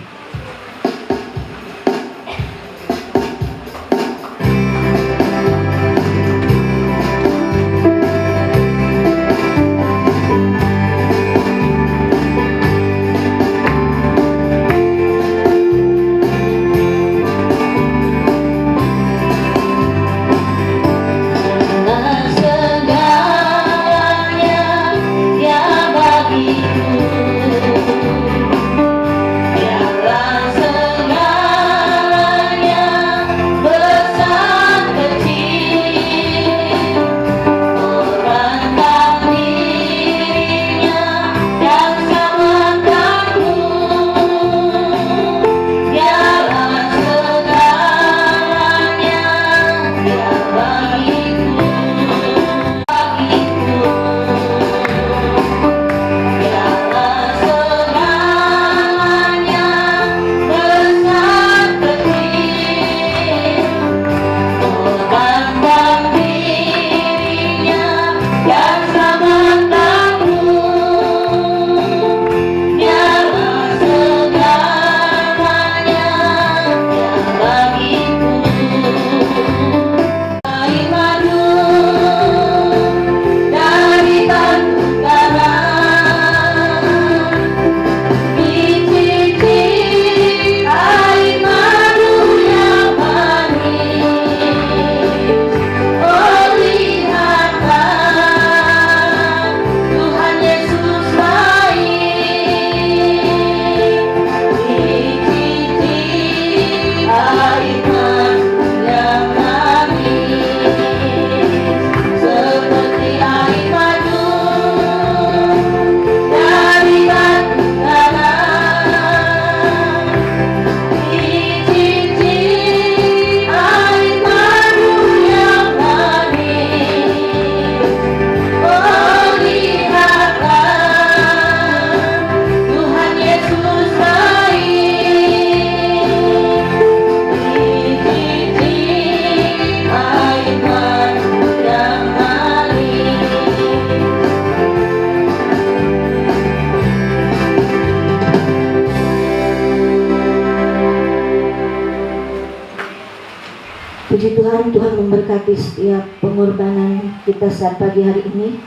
Puji Tuhan, Tuhan memberkati setiap pengorbanan kita saat pagi hari ini.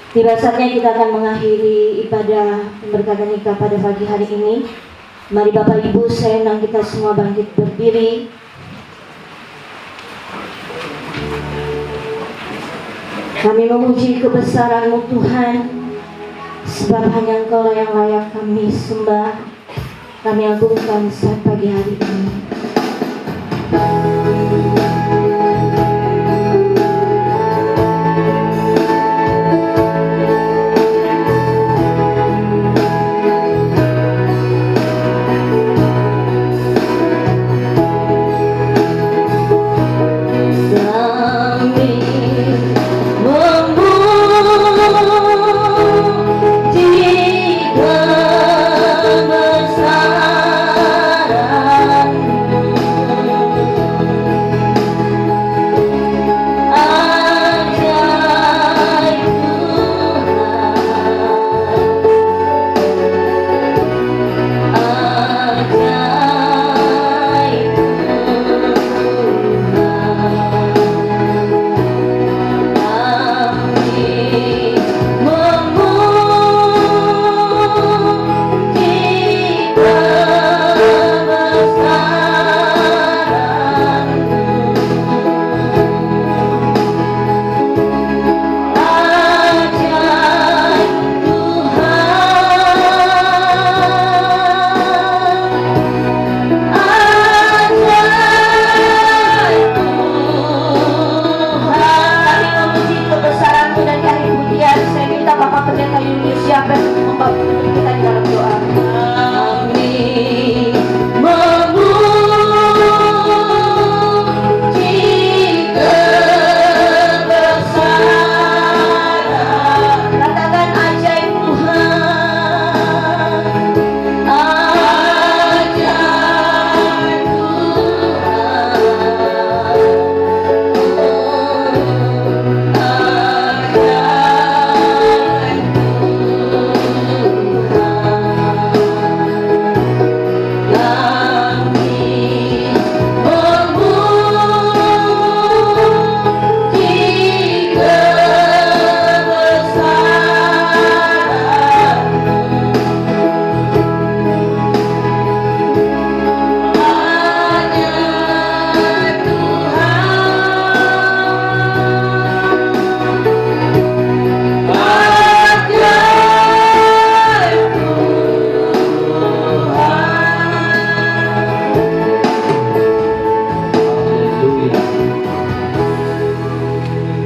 Tiba saatnya kita akan mengakhiri ibadah pemberkatan nikah pada pagi hari ini. Mari Bapak Ibu, saya undang kita semua bangkit berdiri. Kami memuji kebesaran-Mu Tuhan, sebab hanya Engkau yang layak kami sembah, kami agungkan saat pagi hari ini.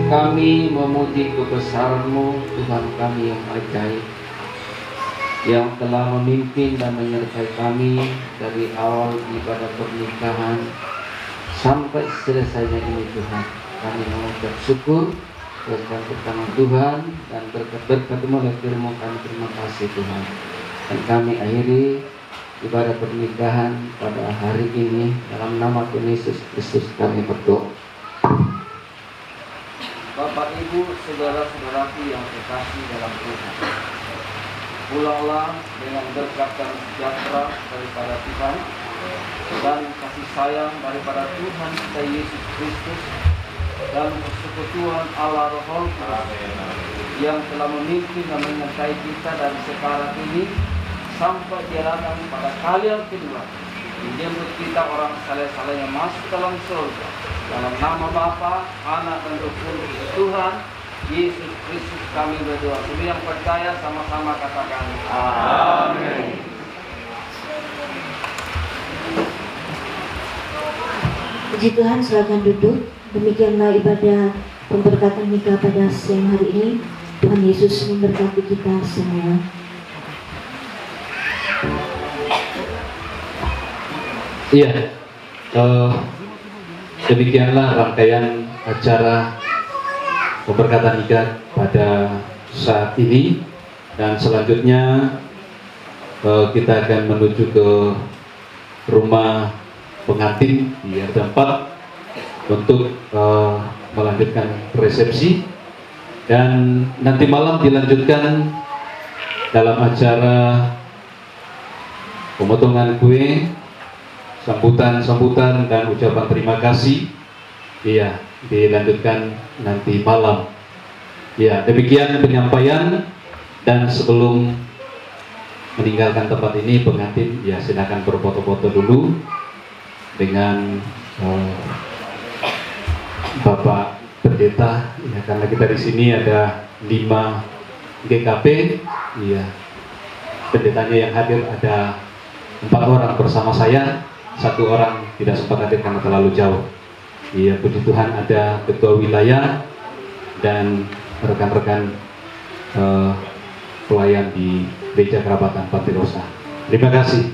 Kami memuji kebesaran-Mu, Tuhan kami yang ajaib, yang telah memimpin dan menyertai kami dari awal ibadah pernikahan sampai selesainya ini Tuhan. Kami mengucap syukur berkat pertolongan Tuhan dan berkat oleh firman kami, terima kasih Tuhan. Dan kami akhiri ibadah pernikahan pada hari ini dalam nama Tuhan Yesus Kristus kami berdoa. Bapak Ibu, saudara-saudaraku yang terkasih dalam Tuhan, pulanglah dengan berkat dan sejahtera daripada Tuhan dan kasih sayang daripada Tuhan kita Yesus Kristus dan persekutuan Allah Roh Kudus yang telah memimpin dan menyertai kita dari sekarang ini sampai dia datang pada kali yang kedua, menjemput kita orang saleh-salehnya masuk dalam surga. Dalam nama Bapa, Anak dan Roh Kudus Tuhan Yesus Kristus kami berdoa. Semua yang percaya sama-sama katakan amin. Puji Tuhan, silakan duduk. Demikianlah ibadah pemberkatan nikah pada siang hari ini. Tuhan Yesus memberkati kita semua. Iya, demikianlah rangkaian acara pemberkatan nikah pada saat ini, dan selanjutnya kita akan menuju ke rumah pengantin di RT 4 untuk melanjutkan resepsi, dan nanti malam dilanjutkan dalam acara pemotongan kue, sambutan dan ucapan terima kasih. Iya, dilanjutkan nanti malam. Ya, demikian penyampaian, dan sebelum meninggalkan tempat ini pengantin ya silakan berfoto-foto dulu dengan Bapak pendeta, ya karena kita di sini ada 5 GKP, ya pendetanya yang hadir ada 4 orang bersama saya, 1 orang tidak sempat hadir karena terlalu jauh. Ya puji Tuhan ada ketua wilayah dan rekan-rekan pelayan di Gereja Kerabatan Pantirosa. Terima kasih.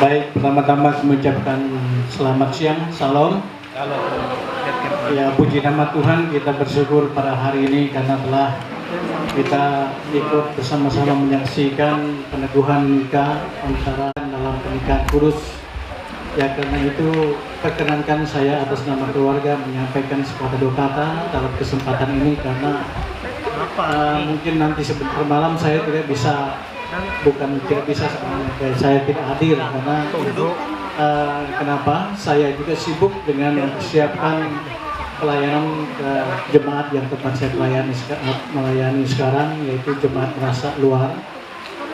Baik, pertama-tama mengucapkan selamat siang, salam. Ya, puji nama Tuhan, kita bersyukur pada hari ini karena telah kita ikut bersama-sama menyaksikan peneguhan nikah antara dalam pernikahan kudus. Ya, karena itu perkenankan saya atas nama keluarga menyampaikan sepatah 2 kata dalam kesempatan ini karena mungkin nanti sebentar malam saya tidak bisa, bukan tidak bisa sebenarnya, saya tidak hadir karena kenapa? Saya juga sibuk dengan mempersiapkan pelayanan ke jemaat yang tempat saya melayani sekarang, yaitu jemaat merasa luar.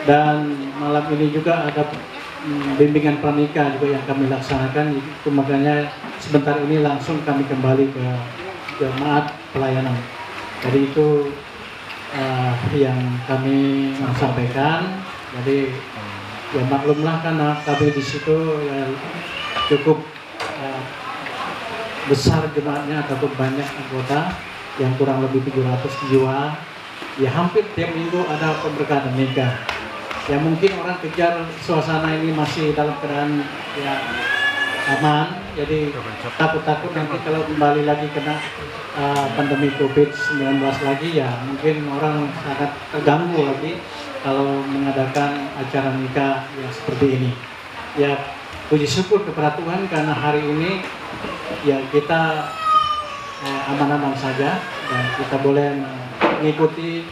Dan malam ini juga ada bimbingan pranikah juga yang kami laksanakan, itu makanya sebentar ini langsung kami kembali ke jemaat pelayanan. Jadi itu yang kami sampaikan. Jadi ya maklumlah karena kami di situ ya cukup besar jemaatnya ataupun banyak anggota yang kurang lebih 700 jiwa. Ya hampir tiap minggu ada pemberkatan nikah. Ya mungkin orang kejar suasana ini masih dalam keadaan ya aman, jadi takut-takut nanti kalau kembali lagi kena pandemi COVID-19 lagi, ya mungkin orang sangat terganggu lagi kalau mengadakan acara nikah yang seperti ini. Ya puji syukur kepada Tuhan karena hari ini ya kita aman-aman saja dan kita boleh mengikuti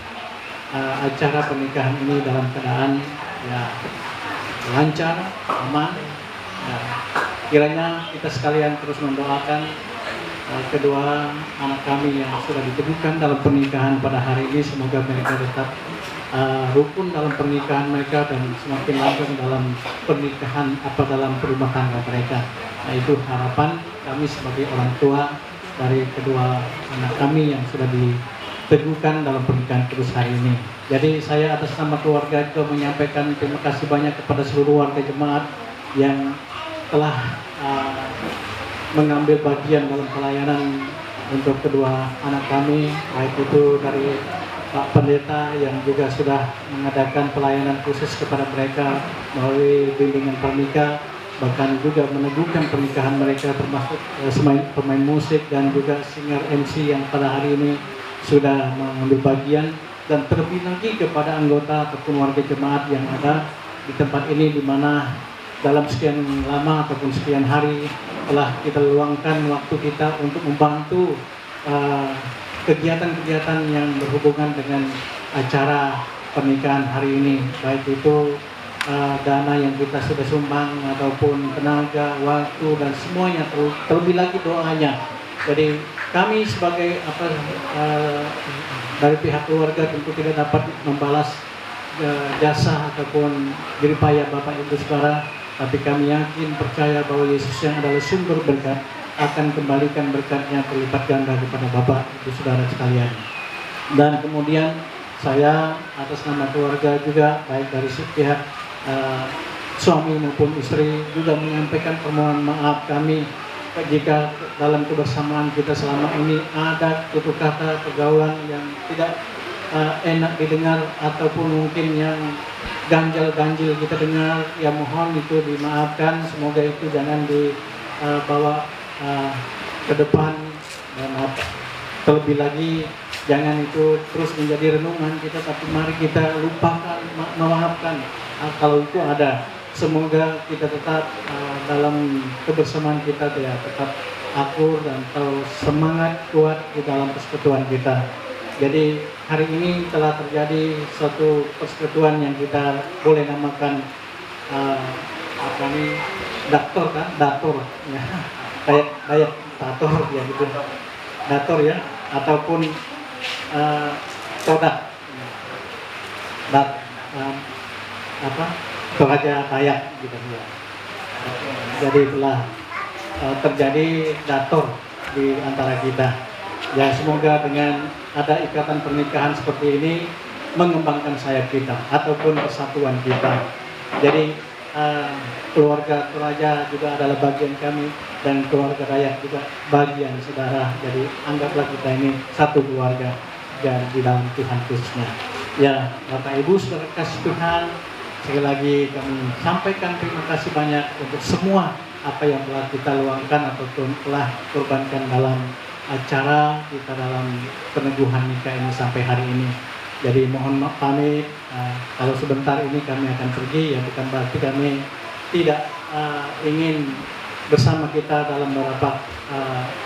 acara pernikahan ini dalam keadaan ya lancar, aman. Ya, kiranya kita sekalian terus mendoakan kedua anak kami yang sudah ditemukan dalam pernikahan pada hari ini, semoga mereka tetap rukun dalam pernikahan mereka dan semakin langgeng dalam pernikahan dalam rumah tangga mereka. Nah, itu harapan kami sebagai orang tua dari kedua anak kami yang sudah diteguhkan dalam pernikahan kudus hari ini. Jadi saya atas nama keluarga itu menyampaikan terima kasih banyak kepada seluruh warga jemaat yang telah mengambil bagian dalam pelayanan untuk kedua anak kami, baik itu dari Pak Pendeta yang juga sudah mengadakan pelayanan khusus kepada mereka melalui bimbingan pernikah, bahkan juga meneguhkan pernikahan mereka termasuk pemain musik dan juga singer MC yang pada hari ini sudah mengambil bagian, dan terlebih lagi kepada anggota ataupun warga jemaat yang ada di tempat ini, di mana dalam sekian lama ataupun sekian hari telah kita luangkan waktu kita untuk membantu kegiatan-kegiatan yang berhubungan dengan acara pernikahan hari ini, baik itu dana yang kita sudah sumbang ataupun tenaga, waktu dan semuanya, terlebih lagi doanya. Jadi kami sebagai dari pihak keluarga tentu tidak dapat membalas jasa ataupun jeripaya Bapak Ibu Saudara, tapi kami yakin percaya bahwa Yesus yang adalah sumber berkat akan kembalikan berkatnya berlipat ganda kepada Bapak Ibu Saudara sekalian. Dan kemudian saya atas nama keluarga juga, baik dari pihak suami maupun istri, juga menyampaikan permohonan maaf kami jika dalam kebersamaan kita selama ini ada tutur kata pergaulan yang tidak enak didengar ataupun mungkin yang ganjil kita dengar, ya mohon itu dimaafkan. Semoga itu jangan dibawa ke depan, dan terlebih lagi jangan itu terus menjadi renungan kita, tapi mari kita lupakan, memaafkan kalau itu ada. Semoga kita tetap dalam kebersamaan kita ya tetap akur dan semangat kuat di dalam persekutuan kita. Jadi hari ini telah terjadi suatu persekutuan yang kita boleh namakan dator kan, dator ya, kayak dator ya gitu, dator ya, ataupun todak, Toraja Dayak gitu ya. Jadi telah terjadi dator di antara kita. Ya semoga dengan ada ikatan pernikahan seperti ini mengembangkan sayap kita ataupun persatuan kita. Jadi keluarga Toraja juga adalah bagian kami dan keluarga Dayak juga bagian saudara. Jadi anggaplah kita ini satu keluarga dan di dalam Tuhan khususnya. Ya Bapak Ibu saudara kasih Tuhan, sekali lagi kami sampaikan terima kasih banyak untuk semua apa yang telah kita luangkan ataupun telah korbankan dalam acara kita dalam peneguhan nikah ini sampai hari ini. Jadi mohon maaf pamit, kalau sebentar ini kami akan pergi, ya bukan berarti kami tidak ingin bersama kita dalam beberapa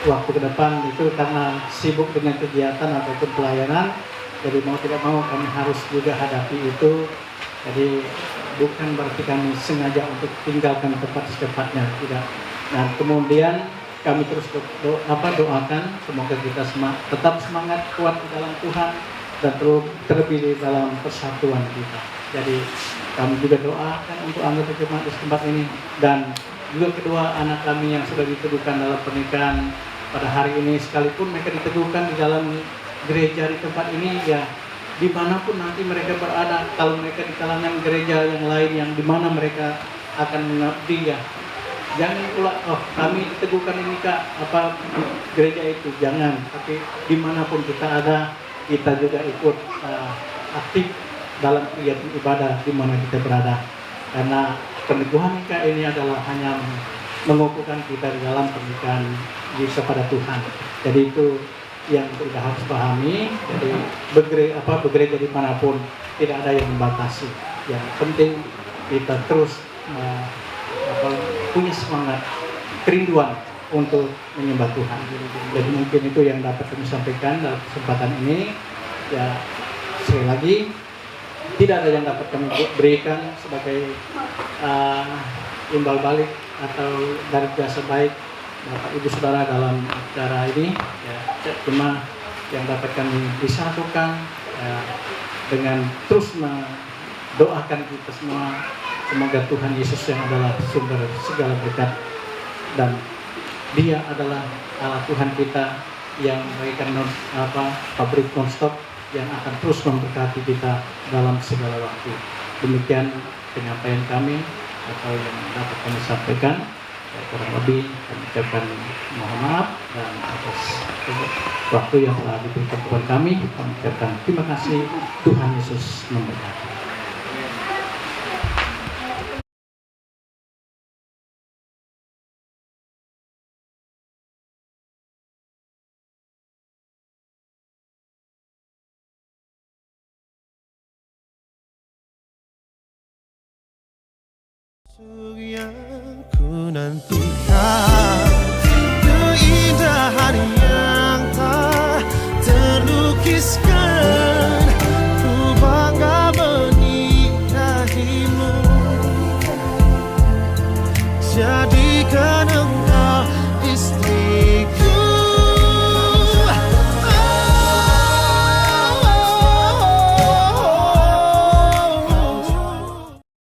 waktu ke depan, itu karena sibuk dengan kegiatan ataupun pelayanan. Jadi mau tidak mau kami harus juga hadapi itu. Jadi bukan berarti kami sengaja untuk tinggalkan tempat secepatnya, tidak. Dan kemudian kami terus doakan semoga kita tetap semangat, kuat di dalam Tuhan dan terlebih di dalam persatuan kita. Jadi kami juga doakan untuk anggota jemaat di tempat ini dan juga kedua anak kami yang sudah diteguhkan dalam pernikahan pada hari ini, sekalipun mereka diteguhkan di dalam gereja di tempat ini, ya dimanapun nanti mereka berada, kalau mereka di kalangan gereja yang lain yang dimana mereka akan mengabdi, ya jangan pula kami diteguhkan ini Kak apa gereja itu, jangan. Tapi dimanapun kita ada, kita juga ikut aktif dalam kegiatan ibadah di mana kita berada, karena peneguhan nikah ini adalah hanya mengukuhkan kita di dalam pernikahan kepada Tuhan. Jadi itu yang kita harus pahami. Jadi begereja dimanapun tidak ada yang membatasi. Yang penting kita terus punya semangat, kerinduan untuk menyembah Tuhan. Jadi mungkin itu yang dapat kami sampaikan dalam kesempatan ini. Ya sekali lagi tidak ada yang dapat kami berikan sebagai imbal balik atau dari jasa baik Bapak Ibu Saudara dalam acara ini, ya cuma yang dapat kami bisa lakukan dengan terus mendoakan kita semua, semoga Tuhan Yesus yang adalah sumber segala berkat dan Dia adalah Allah Tuhan kita yang memberikan pabrik non-stop yang akan terus memberkati kita dalam segala waktu. Demikian penyampaian kami atau yang dapat kami sampaikan. Kurang lebih kami ucapkan mohon maaf dan atas waktu yang telah diberikan kepada kami ucapkan terima kasih. Tuhan Yesus memberkati. Yang ku nantikan, keindahan yang tak terlukiskan, ku bangga menikahimu, jadikan engkau